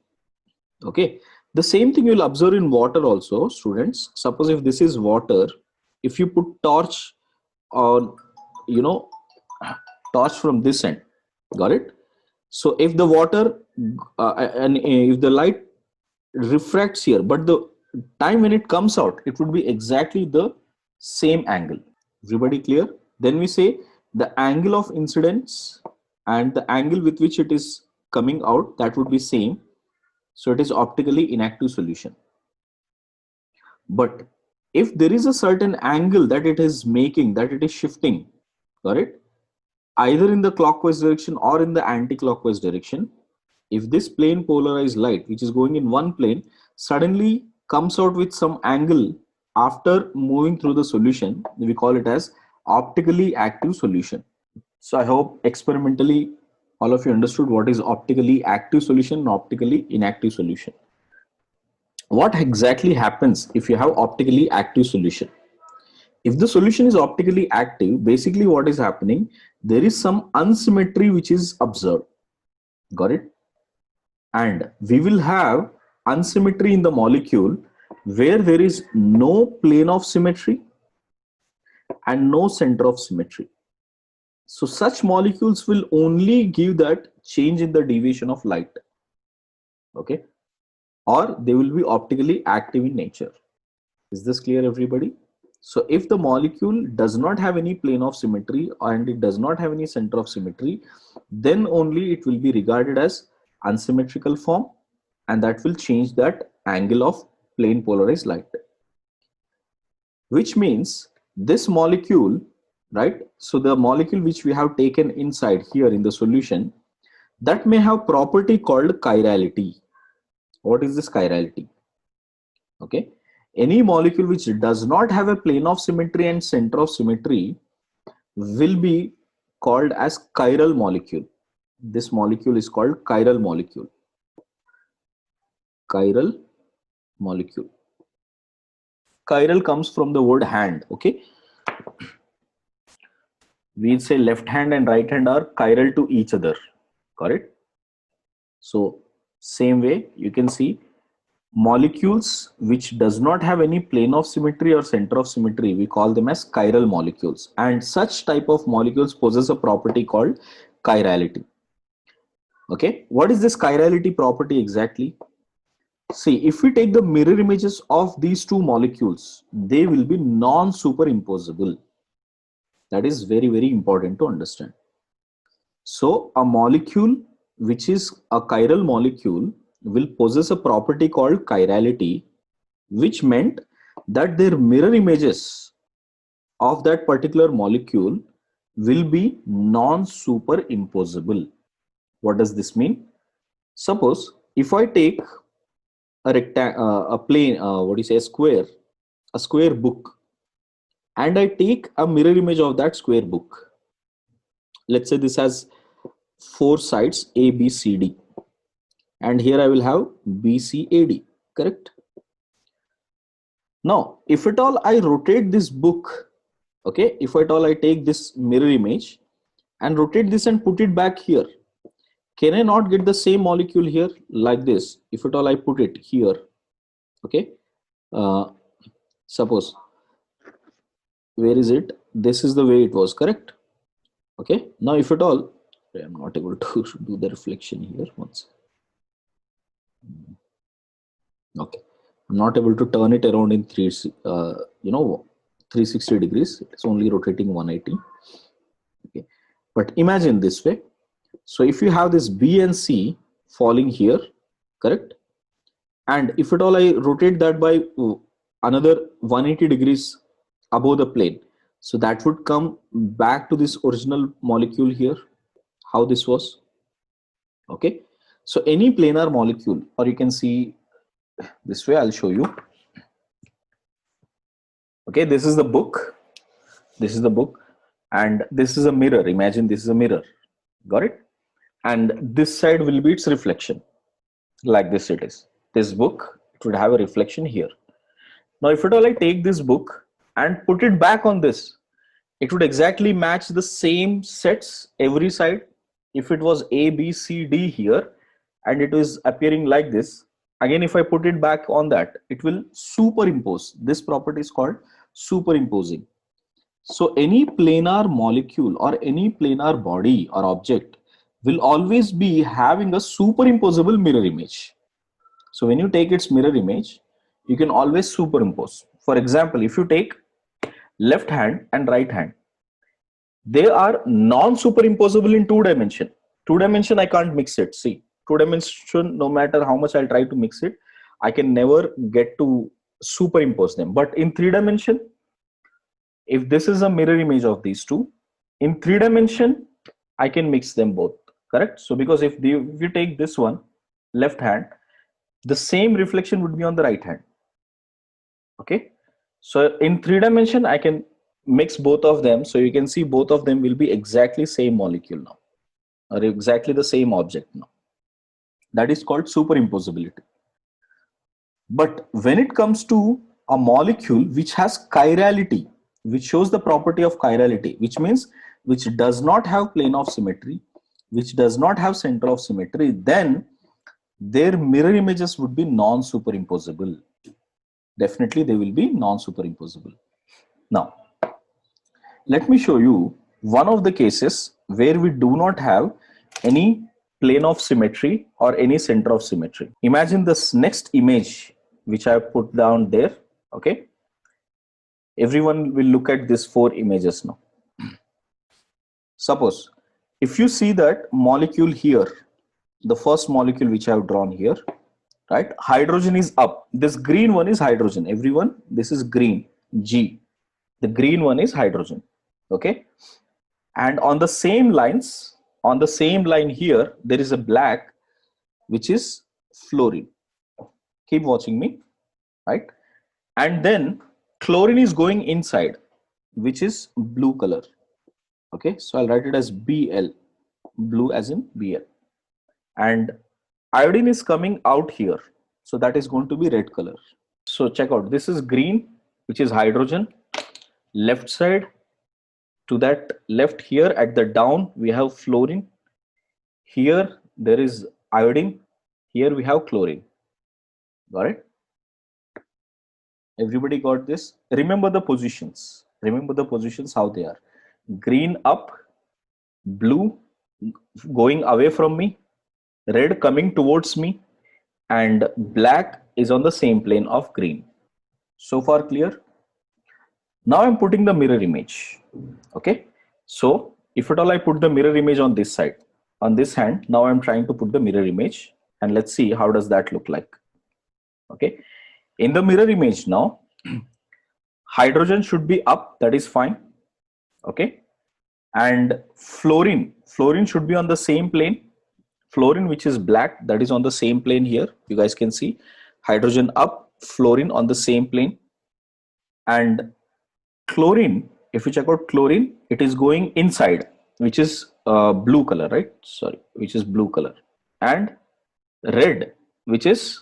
Okay. The same thing you'll observe in water also, students. Suppose if this is water, if you put torch on, you know, torch from this end, got it? So if the water and if the light refracts here, but the time when it comes out, it would be exactly the same angle. Everybody clear? Then we say the angle of incidence and the angle with which it is coming out, that would be same. So it is optically inactive solution. But if there is a certain angle that it is making, that it is shifting, got it, either in the clockwise direction or in the anti-clockwise direction, if this plane polarized light, which is going in one plane, suddenly comes out with some angle after moving through the solution, we call it as optically active solution. So I hope experimentally all of you understood what is optically active solution and optically inactive solution. What exactly happens if you have optically active solution? If the solution is optically active, basically what is happening, there is some unsymmetry which is observed. Got it? And we will have unsymmetry in the molecule where there is no plane of symmetry and no center of symmetry. So such molecules will only give that change in the deviation of light. Okay? Or they will be optically active in nature. Is this clear, everybody? So if the molecule does not have any plane of symmetry and it does not have any center of symmetry, then only it will be regarded as unsymmetrical form, and that will change that angle of plane polarized light. Which means this molecule, right? So the molecule which we have taken inside here in the solution, that may have property called chirality. What is this chirality? Okay. Any molecule which does not have a plane of symmetry and center of symmetry will be called as chiral molecule. This molecule is called chiral molecule. Chiral molecule. Chiral comes from the word hand. Okay. We say left hand and right hand are chiral to each other. Correct? So same way you can see molecules which does not have any plane of symmetry or center of symmetry, we call them as chiral molecules, and such type of molecules possess a property called chirality. Okay, what is this chirality property exactly? See, if we take the mirror images of these two molecules, they will be non-superimposable. That is very, very important to understand. So a molecule which is a chiral molecule will possess a property called chirality, which meant that their mirror images of that particular molecule will be non-superimposable. What does this mean? Suppose if I take a a plane, what do you say, a square book, and I take a mirror image of that square book. Let's say this has 4 sides A, B, C, D, and here I will have B, C, A, D, correct? Now, if at all I rotate this book, okay, if at all I take this mirror image and rotate this and put it back here, can I not get the same molecule here like this? If at all I put it here, okay, suppose, where is it? This is the way it was, correct? Okay, now if at all, I'm not able to do the reflection here once. Okay, I'm not able to turn it around in 360 degrees. It's only rotating 180. Okay, but imagine this way. So if you have this B and C falling here, correct? And if at all I rotate that by another 180 degrees above the plane, so that would come back to this original molecule here, how this was. Okay, so any planar molecule, or you can see this way, I'll show you. Okay, this is the book. This is the book, and this is a mirror. Imagine this is a mirror. Got it? And this side will be its reflection. Like this it is. This book, it would have a reflection here. Now, if at all I take this book and put it back on this, it would exactly match the same sets every side. If it was A, B, C, D here, and it is appearing like this, again, if I put it back on that, it will superimpose. This property is called superimposing. So any planar molecule or any planar body or object will always be having a superimposable mirror image. So when you take its mirror image, you can always superimpose. For example, if you take left hand and right hand, they are non-superimposable in 2-dimension. 2-dimension, I can't mix it. See, 2-dimension, no matter how much I'll try to mix it, I can never get to superimpose them. But in 3-dimension, if this is a mirror image of these two, in 3-dimension, I can mix them both, correct? So because if you take this one, left hand, the same reflection would be on the right hand. Okay, so in 3 dimension I can mix both of them, so you can see both of them will be exactly same molecule now, or exactly the same object now. That is called superimposability. But when it comes to a molecule which has chirality, which shows the property of chirality, which means which does not have plane of symmetry, which does not have center of symmetry, then their mirror images would be non-superimposable. Definitely they will be non-superimposable. Now, let me show you one of the cases where we do not have any plane of symmetry or any center of symmetry. Imagine this next image which I have put down there. Okay, everyone will look at these 4 images now. Suppose if you see that molecule here, the first molecule which I have drawn here, right, hydrogen is up. This green one is hydrogen. Everyone, this is green, G. The green one is hydrogen. Okay, and on the same lines, on the same line here, there is a black which is fluorine. Keep watching me, right? And then chlorine is going inside, which is blue color. Okay, so I'll write it as Bl, blue as in Bl. And iodine is coming out here, so that is going to be red color. So check out, this is green, which is hydrogen. Left side, to that left here at the down, we have fluorine. Here there is iodine. Here we have chlorine. Got it? Everybody got this? Remember the positions. Remember the positions, how they are. Green up, blue going away from me, red coming towards me, and black is on the same plane of green. So far clear? Now I'm putting the mirror image. Okay, so if at all I put the mirror image on this side, on this hand, now I'm trying to put the mirror image, and let's see how does that look like. Okay, in the mirror image now, hydrogen should be up, that is fine. Okay, and fluorine should be on the same plane. Fluorine, which is black, that is on the same plane here. You guys can see hydrogen up, fluorine on the same plane. And chlorine, if you check out chlorine, it is going inside, which is blue color, right? Sorry, which is blue color. And red, which is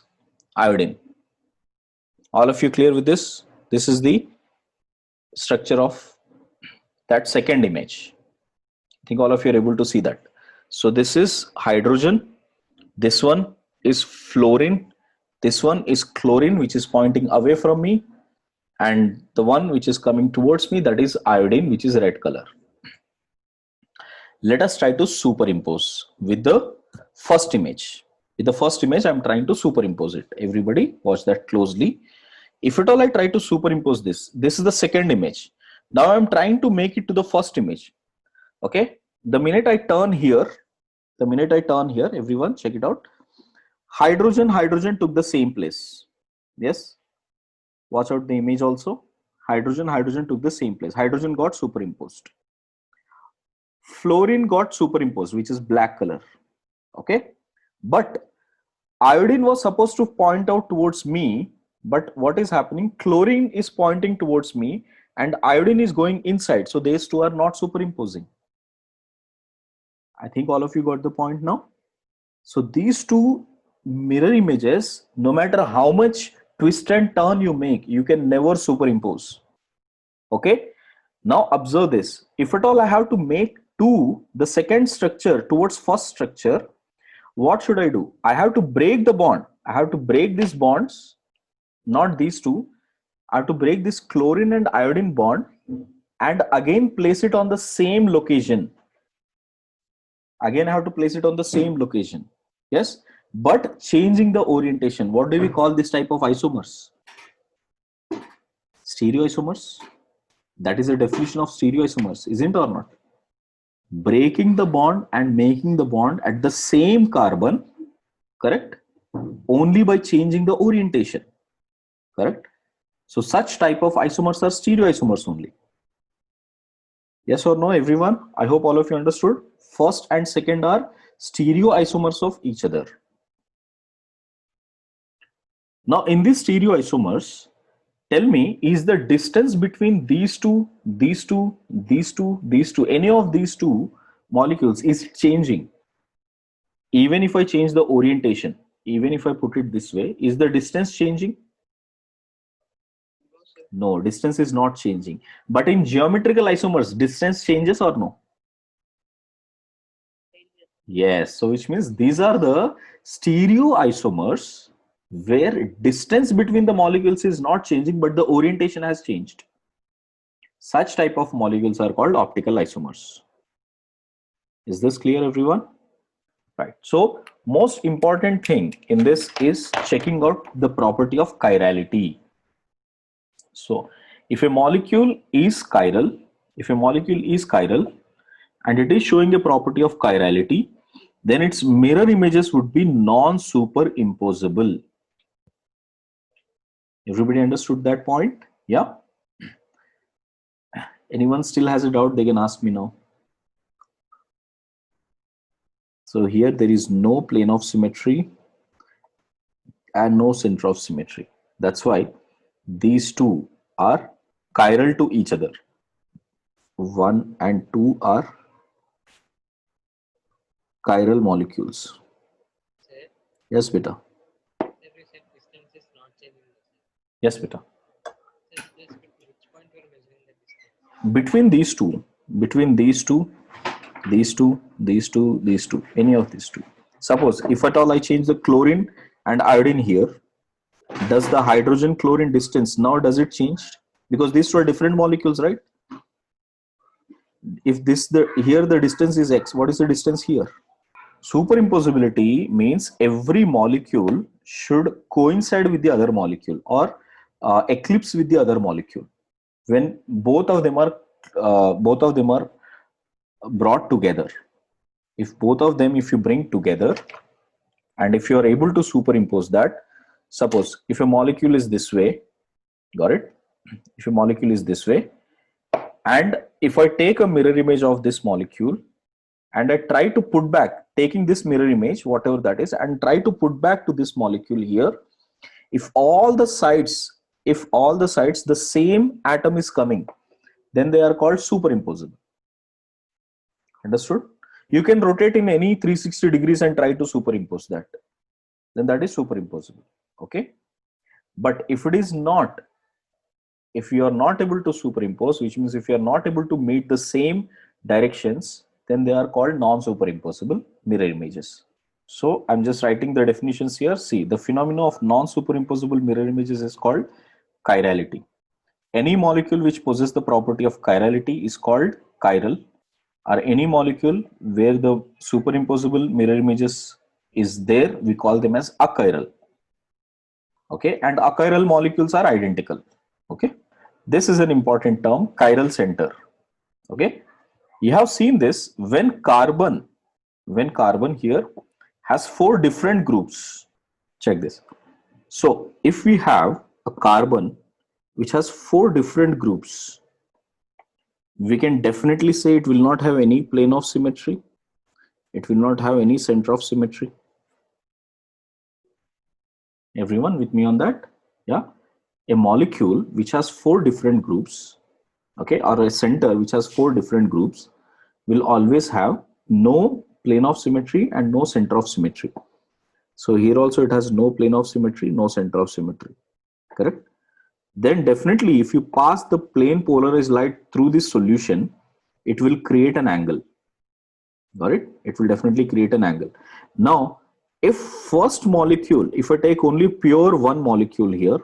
iodine. All of you clear with this? This is the structure of that second image. I think all of you are able to see that. So this is hydrogen, this one is fluorine, this one is chlorine, which is pointing away from me, and the one which is coming towards me, that is iodine, which is red color. Let us try to superimpose with the first image. With the first image, I'm trying to superimpose it. Everybody watch that closely. If at all I try to superimpose this is the second image. Now I'm trying to make it to the first image. Okay, the minute I turn here, everyone check it out. Hydrogen took the same place. Yes, watch out the image also. Hydrogen took the same place. Hydrogen got superimposed. Fluorine got superimposed, which is black color. Okay, but iodine was supposed to point out towards me, but what is happening? Chlorine is pointing towards me and iodine is going inside, so these two are not superimposing. I think all of you got the point now. So these two mirror images, no matter how much twist and turn you make, you can never superimpose. Okay, now observe this. If at all I have to make the second structure towards first structure, what should I do? I have to break the bond. I have to break these bonds, not these two. I have to break this chlorine and iodine bond and again place it on the same location. Again, I have to place it on the same location. Yes, but changing the orientation. What do we call this type of isomers? Stereoisomers. That is the definition of stereoisomers, isn't it or not? Breaking the bond and making the bond at the same carbon, correct? Only by changing the orientation, correct? So such type of isomers are stereoisomers only. Yes or no, everyone? I hope all of you understood. First and second are stereoisomers of each other. Now in these stereoisomers, Tell me, is the distance between these two, these two, these two, these two, any of these two molecules, is it changing? Even if I change the orientation, even if I put it this way, is the distance changing? No, sir. No, distance is not changing. But in geometrical isomers, distance changes or no? Changes. Yes. So which means these are the stereoisomers where distance between the molecules is not changing, but the orientation has changed. Such type of molecules are called optical isomers. Is this clear, everyone? Right. So most important thing in this is checking out the property of chirality. So if a molecule is chiral, and it is showing a property of chirality, then its mirror images would be non-superimposable. Everybody understood that point? Yeah. Anyone still has a doubt, they can ask me now. So here there is no plane of symmetry and no center of symmetry. That's why these two are chiral to each other. 1 and 2 are chiral molecules. Sir, Yes, beta. every set distance is not changing. Yes, beta. Sir, just which point you are measuring the distance? Between these two, these two, any of these two. Suppose if at all I change the chlorine and iodine here, does the hydrogen chlorine distance now does it change? Because these two are different molecules, right? If this the here the distance is x, what is the distance here? Superimposability means every molecule should coincide with the other molecule or eclipse with the other molecule. When both of them are brought together, if both of them, if you bring together, and if you are able to superimpose that, suppose if a molecule is this way, got it? If a molecule is this way, and if I take a mirror image of this molecule and I try to put back, taking this mirror image, whatever that is, and try to put back to this molecule here, if all the sides, the same atom is coming, then they are called superimposable. Understood? You can rotate in any 360 degrees and try to superimpose that. Then that is superimposable. Okay. But if it is not, if you are not able to superimpose, which means if you are not able to meet the same directions, then they are called non-superimposable mirror images. So I'm just writing the definitions here. See, the phenomena of non-superimposable mirror images is called chirality. Any molecule which possesses the property of chirality is called chiral, or any molecule where the superimposable mirror images is there, we call them as achiral. Okay, and achiral molecules are identical. Okay, this is an important term, chiral center. Okay, you have seen this when carbon here has 4 different groups. Check this. So if we have a carbon which has 4 different groups, we can definitely say it will not have any plane of symmetry. It will not have any center of symmetry. Everyone with me on that? Yeah. A molecule which has 4 different groups, okay, or a center which has 4 different groups, will always have no plane of symmetry and no center of symmetry. So here also it has no plane of symmetry, no center of symmetry. Correct? Then definitely if you pass the plane polarized light through this solution, it will create an angle. Got it? It will definitely create an angle. Now, if first molecule, if I take only pure one molecule here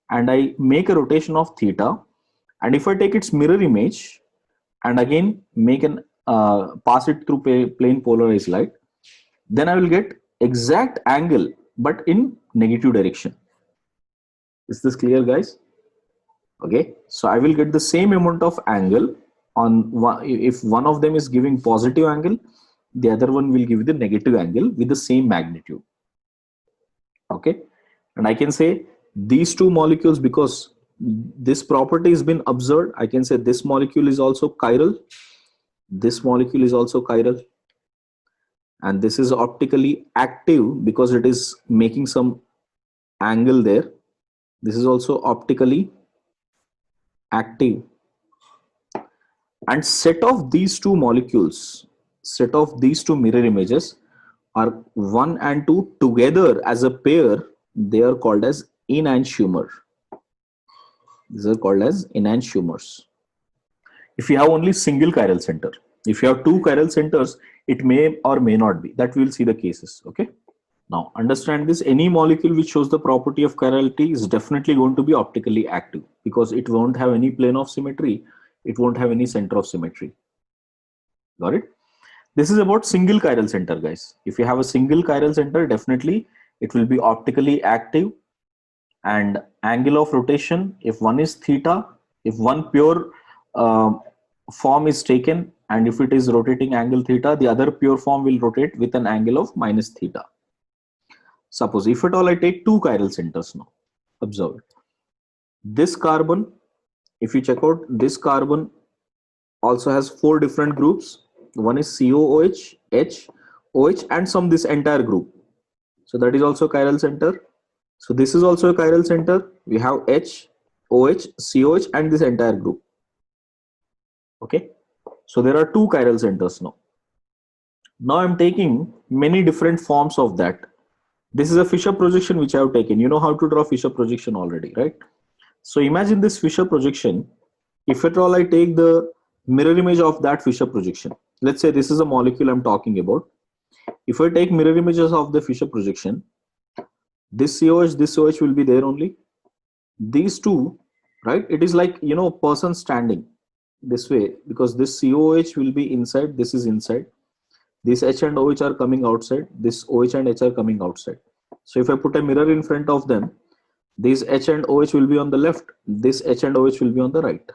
and I make a rotation of theta, and if I take its mirror image and again make an pass it through plane polarized light, then I will get exact angle but in negative direction. Is this clear, guys? Okay, so I will get the same amount of angle on one. If one of them is giving positive angle, the other one will give the negative angle with the same magnitude. Okay, and I can say these two molecules, because this property has been observed, I can say this molecule is also chiral, this molecule is also chiral, and this is optically active because it is making some angle there. This is also optically active, and set of these two molecules, set of these two mirror images are 1 and 2 together as a pair, they are called as enantiomer. These are called as enantiomers. If you have only single chiral center, if you have two chiral centers, it may or may not be. That we will see the cases. Okay. Now understand this, any molecule which shows the property of chirality is definitely going to be optically active because it won't have any plane of symmetry, it won't have any center of symmetry. Got it? This is about single chiral center, guys. If you have a single chiral center, definitely it will be optically active, and angle of rotation, if one is theta, if one pure form is taken and if it is rotating angle theta, the other pure form will rotate with an angle of minus theta. Suppose if at all I take two chiral centers now, observe it. This carbon, if you check out, this carbon also has 4 different groups. One is COOH, H, OH, and some this entire group. So that is also chiral center. So this is also a chiral center. We have H, OH, COH, and this entire group. Okay. So there are 2 chiral centers now. Now I'm taking many different forms of that. This is a Fisher projection which I have taken. You know how to draw Fisher projection already, right? So imagine this Fisher projection. If at all I take the mirror image of that Fisher projection, let's say this is a molecule I'm talking about. If I take mirror images of the Fisher projection, this COH will be there only. These two, right? It is like, you know, person standing this way because this COH will be inside, this is inside. This H and OH are coming outside, this OH and H are coming outside. So if I put a mirror in front of them, this H and OH will be on the left, this H and OH will be on the right.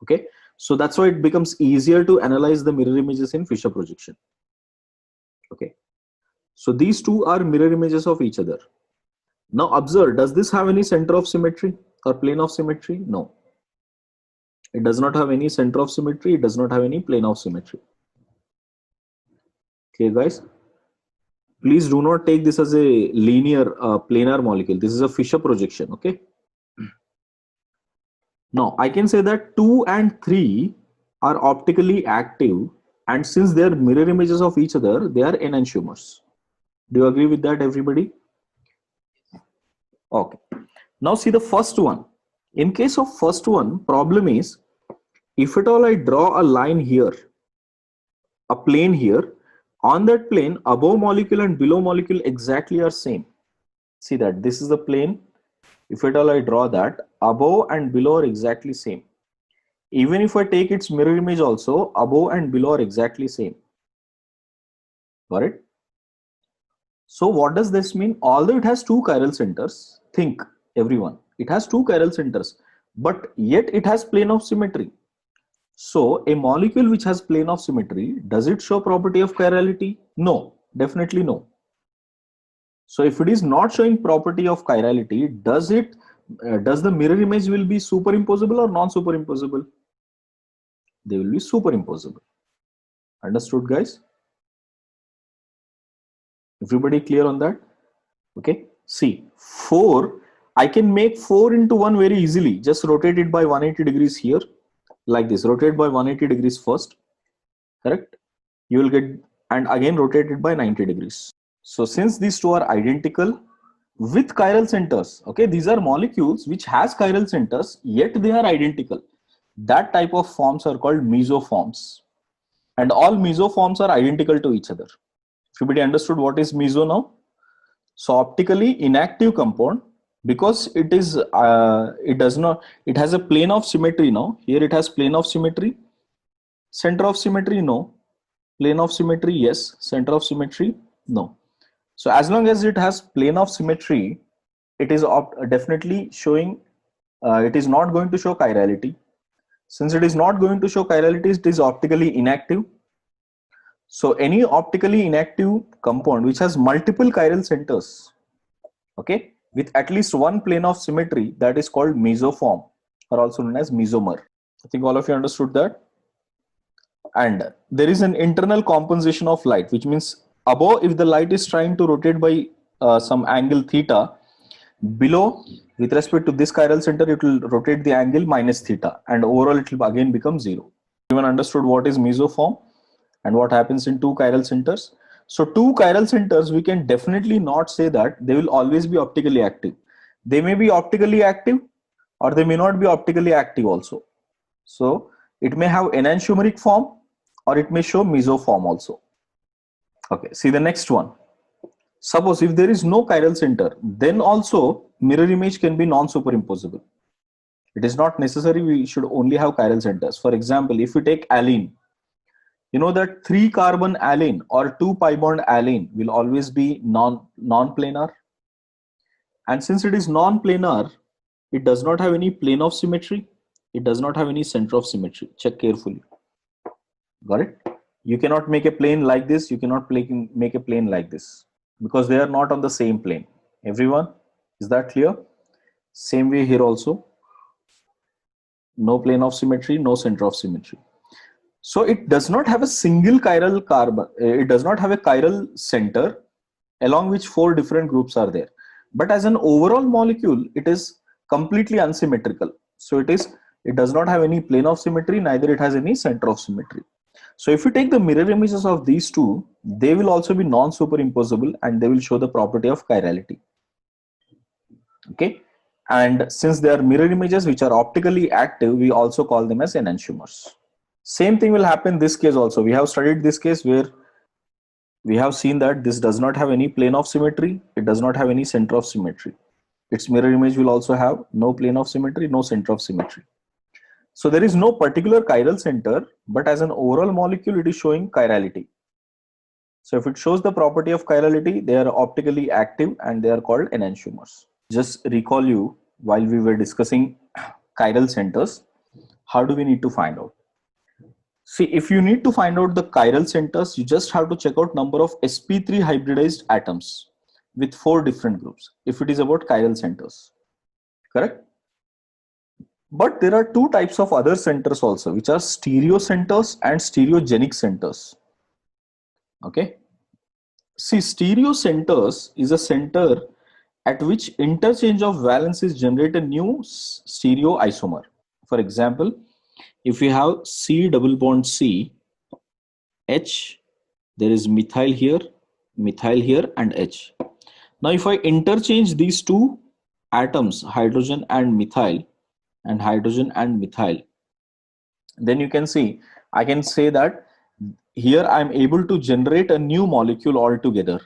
Okay, so that's why it becomes easier to analyze the mirror images in Fisher projection. Okay, so these two are mirror images of each other. Now observe, does this have any center of symmetry or plane of symmetry? No, it does not have any center of symmetry, it does not have any plane of symmetry. Okay guys, please do not take this as a linear planar molecule. This is a Fisher projection. Okay, now I can say that 2 and 3 are optically active, and since they are mirror images of each other, they are enantiomers. Do you agree with that, everybody? Okay, now see the first one. In case of first one, problem is, if at all I draw a line here, a plane here, on that plane above molecule and below molecule exactly are same. See that this is the plane. If at all I draw that, above and below are exactly same. Even if I take its mirror image also, above and below are exactly same. Got it? So what does this mean? Although it has 2 chiral centers, think everyone, it has 2 chiral centers, but yet it has plane of symmetry. So a molecule which has plane of symmetry, does it show property of chirality? No, definitely no. So if it is not showing property of chirality, does the mirror image will be superimposable or non-superimposable? They will be superimposable. Understood, guys? Everybody clear on that? Okay. See, 4, I can make 4 into 1 very easily. Just rotate it by 180 degrees here. Like this, rotate by 180 degrees first, correct? You will get, and again rotate it by 90 degrees. So since these two are identical with chiral centers, okay, these are molecules which has chiral centers, yet they are identical. That type of forms are called mesoforms, and all mesoforms are identical to each other. Everybody understood what is meso now? So optically inactive compound, because it is it has a plane of symmetry now. Here it has plane of symmetry. Center of symmetry, no. Plane of symmetry, yes. Center of symmetry, no. So as long as it has plane of symmetry, it is definitely showing, it is not going to show chirality. Since it is not going to show chirality, it is optically inactive. So any optically inactive compound which has multiple chiral centers, okay, with at least one plane of symmetry, that is called mesoform, or also known as mesomer. I think all of you understood that. And there is an internal compensation of light, which means above, if the light is trying to rotate by some angle theta, below With respect to this chiral center, it will rotate the angle minus theta, and overall it will again become 0. Everyone understood what is mesoform and what happens in two chiral centers? So two chiral centers, we can definitely not say that they will always be optically active. They may be optically active or they may not be optically active also. So it may have enantiomeric form or it may show mesoform also. Okay, see the next one. Suppose if there is no chiral center, then also mirror image can be non-superimposable. It is not necessary we should only have chiral centers. For example, if we take allene, you know that 3 carbon allene or 2 pi bond allene will always be non-planar. And since it is non-planar, it does not have any plane of symmetry. It does not have any center of symmetry. Check carefully. Got it? You cannot make a plane like this. You cannot make a plane like this because they are not on the same plane. Everyone, is that clear? Same way here also. No plane of symmetry, no center of symmetry. So it does not have a single chiral carbon. It does not have a chiral center along which 4 different groups are there. But as an overall molecule, it is completely unsymmetrical. So it does not have any plane of symmetry, neither it has any center of symmetry. So if you take the mirror images of these two, they will also be non-superimposable and they will show the property of chirality. Okay. And since they are mirror images which are optically active, we also call them as enantiomers. Same thing will happen in this case also. We have studied this case where we have seen that this does not have any plane of symmetry. It does not have any center of symmetry. Its mirror image will also have no plane of symmetry, no center of symmetry. So there is no particular chiral center, but as an overall molecule, it is showing chirality. So if it shows the property of chirality, they are optically active and they are called enantiomers. Just recall you while we were discussing chiral centers, how do we need to find out? See, if you need to find out the chiral centers, you just have to check out number of sp3 hybridized atoms with 4 different groups, if it is about chiral centers, correct? But there are 2 types of other centers also, which are stereo centers and stereogenic centers. Okay. See, stereo centers is a center at which interchange of valences generate a new stereoisomer. For example, if you have C double bond C, H, there is methyl here, and H. Now, if I interchange these 2 atoms, hydrogen and methyl, then you can see, I can say that here I am able to generate a new molecule altogether.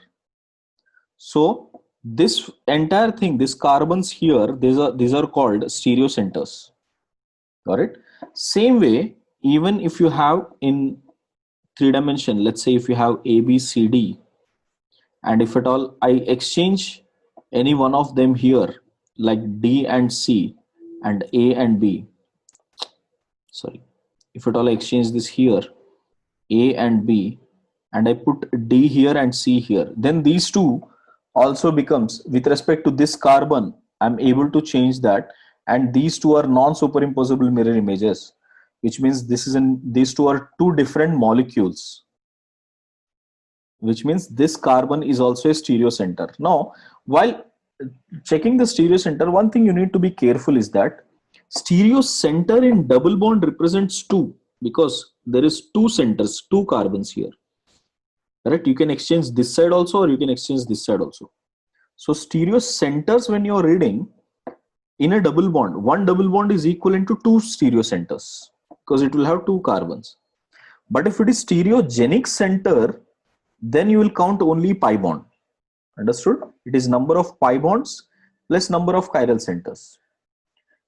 So this entire thing, these carbons here, these are called stereo centers. Got it? Same way, even if you have in 3 dimension, let's say if you have A, B, C, D, and if at all I exchange any one of them here, like D and C and A and B, sorry, if at all I exchange this here, A and B, and I put D here and C here, then these two also becomes, with respect to this carbon, I'm able to change that, and these two are non-superimposable mirror images, which means these two are 2 different molecules, which means this carbon is also a stereo center. Now, while checking the stereo center, one thing you need to be careful is that stereo center in double bond represents 2, because there is 2 centers, 2 carbons here. Correct? You can exchange this side also, or you can exchange this side also. So stereo centers, when you're reading in a double bond, one double bond is equivalent to 2 stereo centers because it will have 2 carbons. But if it is stereogenic center, then you will count only pi bond. Understood? It is number of pi bonds plus number of chiral centers.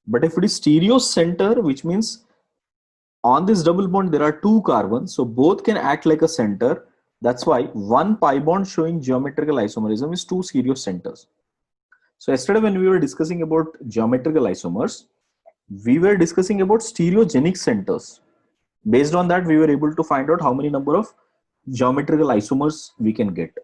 But if it is stereo center, which means on this double bond there are 2 carbons, so both can act like a center. That's why 1 pi bond showing geometrical isomerism is 2 stereo centers. So yesterday when we were discussing about geometrical isomers, we were discussing about stereogenic centers. Based on that, we were able to find out how many number of geometrical isomers we can get.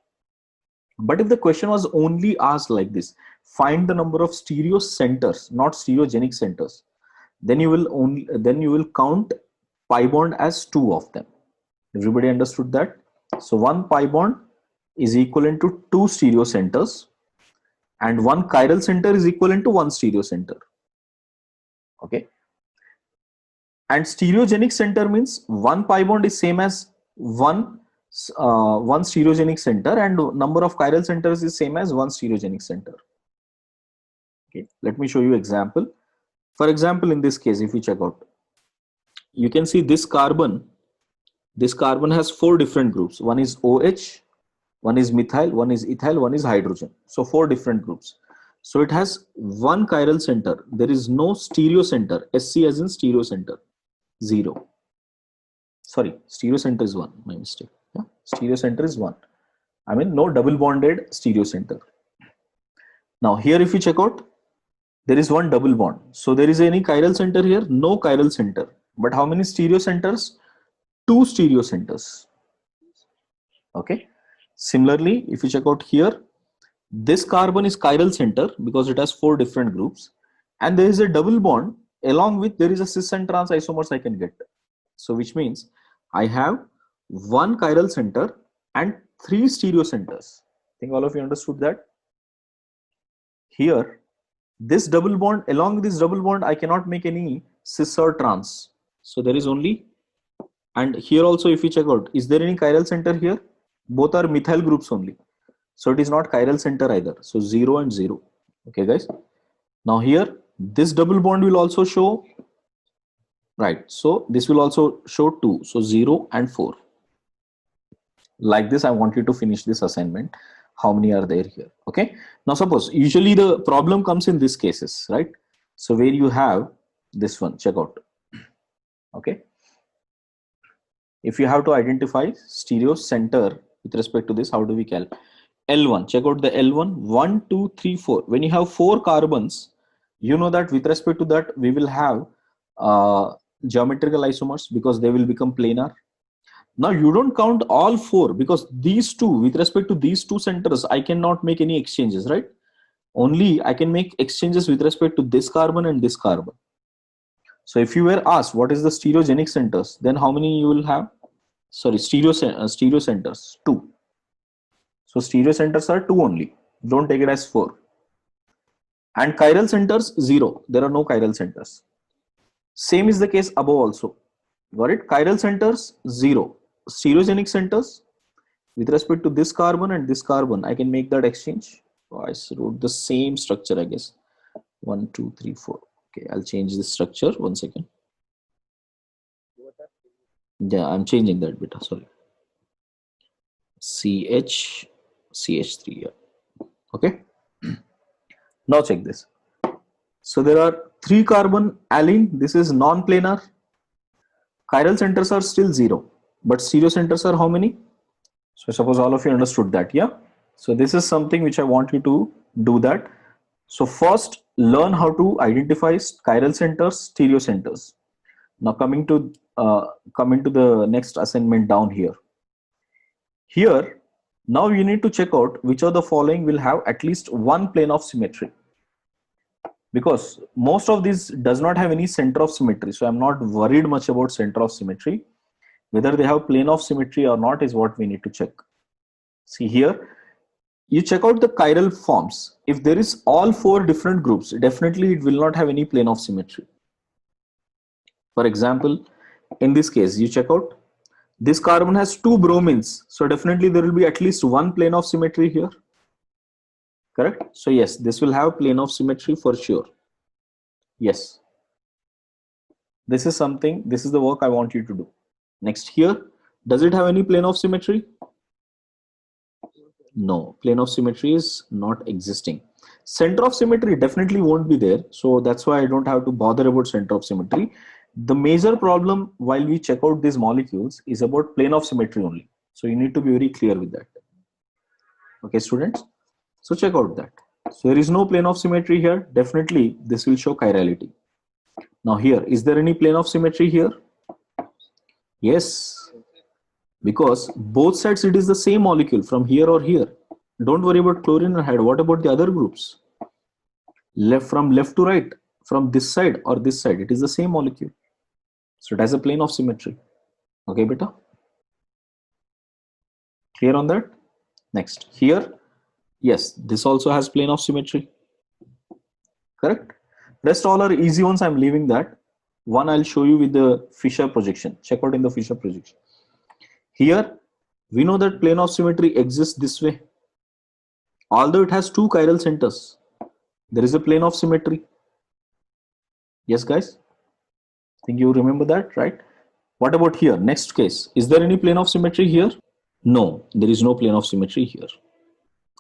But if the question was only asked like this, find the number of stereo centers, not stereogenic centers, then you will count pi bond as 2 of them. Everybody understood that? So 1 pi bond is equivalent to 2 stereo centers, and one chiral center is equivalent to one stereo center. Okay. And stereogenic center means one pi bond is same as one stereogenic center, and number of chiral centers is same as one stereogenic center. Okay, let me show you example. For example, in this case, if we check out, you can see this carbon has 4 different groups. One is OH, one is methyl, one is ethyl, one is hydrogen. So 4 different groups. So it has one chiral center. There is no stereo center. SC as in stereo center. 0. Sorry, stereo center is 1. My mistake. Yeah, stereo center is 1. I mean, no double bonded stereo center. Now here, if you check out, there is one double bond. So there is any chiral center here? No chiral center. But how many stereo centers? 2 stereo centers. Okay. Similarly, if you check out here, this carbon is chiral center because it has 4 different groups, and there is a double bond along with there is a cis and trans isomers I can get. So which means I have one chiral center and 3 stereo centers. I think all of you understood that. Here, this double bond, along with this double bond, I cannot make any cis or trans. So there is only, and here also if you check out, is there any chiral center here? Both are methyl groups only. So it is not chiral center either. So 0 and 0. Okay, guys. Now here, this double bond will also show, right? So this will also show 2. So 0 and 4. Like this, I want you to finish this assignment. How many are there here? Okay. Now suppose, usually the problem comes in these cases, right? So where you have this one, check out. Okay. If you have to identify stereo center with respect to this, how do we calculate? L1, check out the L1, 1, 2, 3, 4. When you have 4 carbons, you know that with respect to that, we will have geometrical isomers because they will become planar. Now you don't count all 4 because these two, with respect to these 2 centers, I cannot make any exchanges, right? Only I can make exchanges with respect to this carbon and this carbon. So if you were asked what is the stereogenic centers, then how many you will have? Sorry, stereo centers, 2. So stereo centers are 2 only. Don't take it as 4. And chiral centers, 0. There are no chiral centers. Same is the case above also. Got it? Chiral centers, 0. Stereogenic centers, with respect to this carbon and this carbon, I can make that exchange. Oh, I wrote the same structure, I guess. 1, 2, 3, 4. Okay, I'll change the structure. 1 second. Yeah, I'm changing that bit. Sorry. CH3. Yeah. Okay. Now check this. So there are 3 carbon allene. This is non-planar. Chiral centers are still 0, but stereo centers are how many? So suppose all of you understood that. Yeah. So this is something which I want you to do that. So first learn how to identify chiral centers, stereo centers. Now coming to the next assignment down here. Here, now you need to check out which of the following will have at least one plane of symmetry. Because most of these does not have any center of symmetry. So I'm not worried much about center of symmetry. Whether they have plane of symmetry or not is what we need to check. See here, you check out the chiral forms. If there is all 4 different groups, definitely it will not have any plane of symmetry. For example, in this case, you check out, this carbon has 2 bromines. So definitely there will be at least one plane of symmetry here. Correct? So yes, this will have plane of symmetry for sure. Yes. This is something, this is the work I want you to do. Next here, does it have any plane of symmetry? No, plane of symmetry is not existing. Center of symmetry definitely won't be there. So that's why I don't have to bother about center of symmetry. The major problem while we check out these molecules is about plane of symmetry only. So you need to be very clear with that. Okay, students. So check out that. So there is no plane of symmetry here. Definitely this will show chirality. Now here, is there any plane of symmetry here? Yes. Because both sides it is the same molecule from here or here. Don't worry about chlorine or hydrogen. What about the other groups? From left to right, from this side or this side, it is the same molecule. So it has a plane of symmetry. Okay, beta? Clear on that? Next, here Yes, this also has plane of symmetry. Correct. Rest all are easy ones. I'm leaving that. One I'll show you with the Fisher projection. Check out in the Fisher projection. Here, we know that plane of symmetry exists this way. Although it has two chiral centers, there is a plane of symmetry. Yes, guys? Think you remember that, right? What about here? Next case. Is there any plane of symmetry here? No, there is no plane of symmetry here.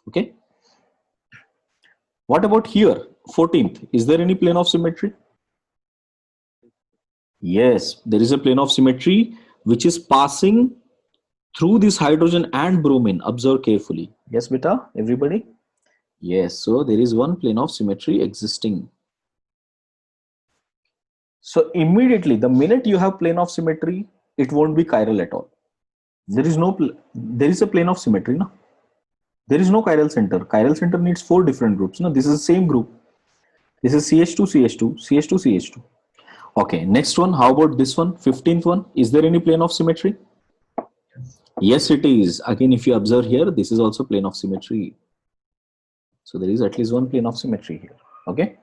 Okay. What about here? 14th. Is there any plane of symmetry? Yes, there is a plane of symmetry which is passing through this hydrogen and bromine. Observe carefully. Yes, beta, everybody? Yes, so there is one plane of symmetry existing. So immediately, the minute you have plane of symmetry, it won't be chiral at all. There is no, there is a plane of symmetry, no? There is no chiral center. Chiral center needs 4 different groups. No, this is the same group. This is CH2, CH2, CH2, CH2. Okay, next one. How about this one? 15th one. Is there any plane of symmetry? Yes, it is. Again, if you observe here, this is also plane of symmetry. So there is at least one plane of symmetry here. Okay.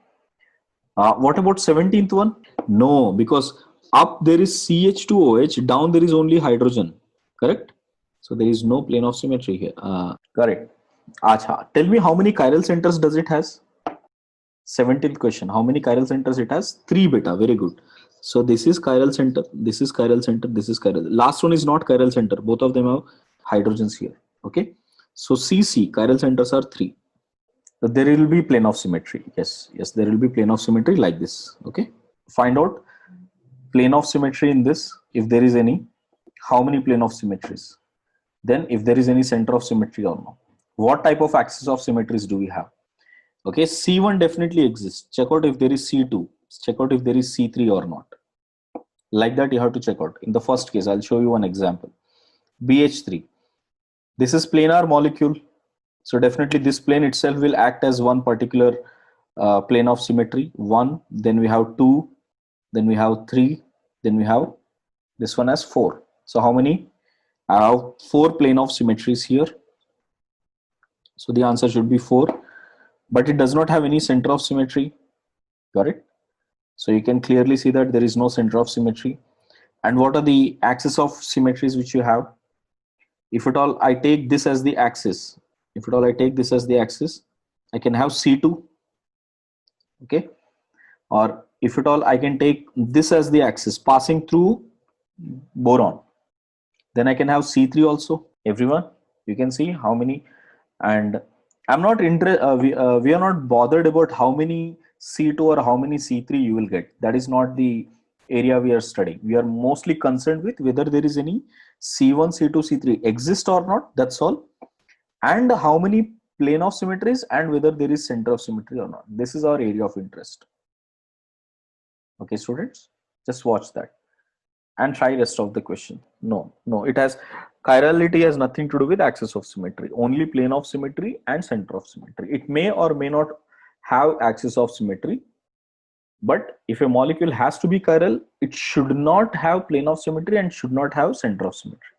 What about 17th one? No, because up there is CH2OH, down there is only hydrogen. Correct? So there is no plane of symmetry here. Correct. Acha. Tell me how many chiral centers does it has? 17th question. How many chiral centers it has? 3 beta. Very good. So this is chiral center, this is chiral center, this is chiral. Last one is not chiral center. Both of them have hydrogens here. Okay. So CC, chiral centers are 3. So there will be plane of symmetry. Yes, yes, there will be plane of symmetry like this. Okay. Find out plane of symmetry in this, if there is any, how many plane of symmetries. Then if there is any center of symmetry or not. What type of axis of symmetries do we have? Okay, C1 definitely exists. Check out if there is C2. Check out if there is C3 or not. Like that, you have to check out. In the first case, I'll show you one example. BH3. This is planar molecule. So definitely this plane itself will act as one particular plane of symmetry. 1, then we have 2, then we have 3, then we have this one as 4. So how many? I have 4 plane of symmetries here. So the answer should be 4. But it does not have any center of symmetry. Got it? So you can clearly see that there is no center of symmetry. And what are the axis of symmetries which you have? If at all I take this as the axis, if at all I take this as the axis, I can have C2. Okay. Or if at all I can take this as the axis passing through boron, then I can have C3 also. Everyone, you can see how many. And I'm not interested, we are not bothered about how many C2 or how many C3 you will get. That is not the area we are studying. We are mostly concerned with whether there is any C1, C2, C3 exist or not. That's all. And how many plane of symmetries and whether there is center of symmetry or not. This is our area of interest. Okay, students, just watch that and try rest of the question. No, it has chirality has nothing to do with axis of symmetry, only plane of symmetry and center of symmetry. It may or may not have axis of symmetry, but if a molecule has to be chiral, it should not have plane of symmetry and should not have center of symmetry.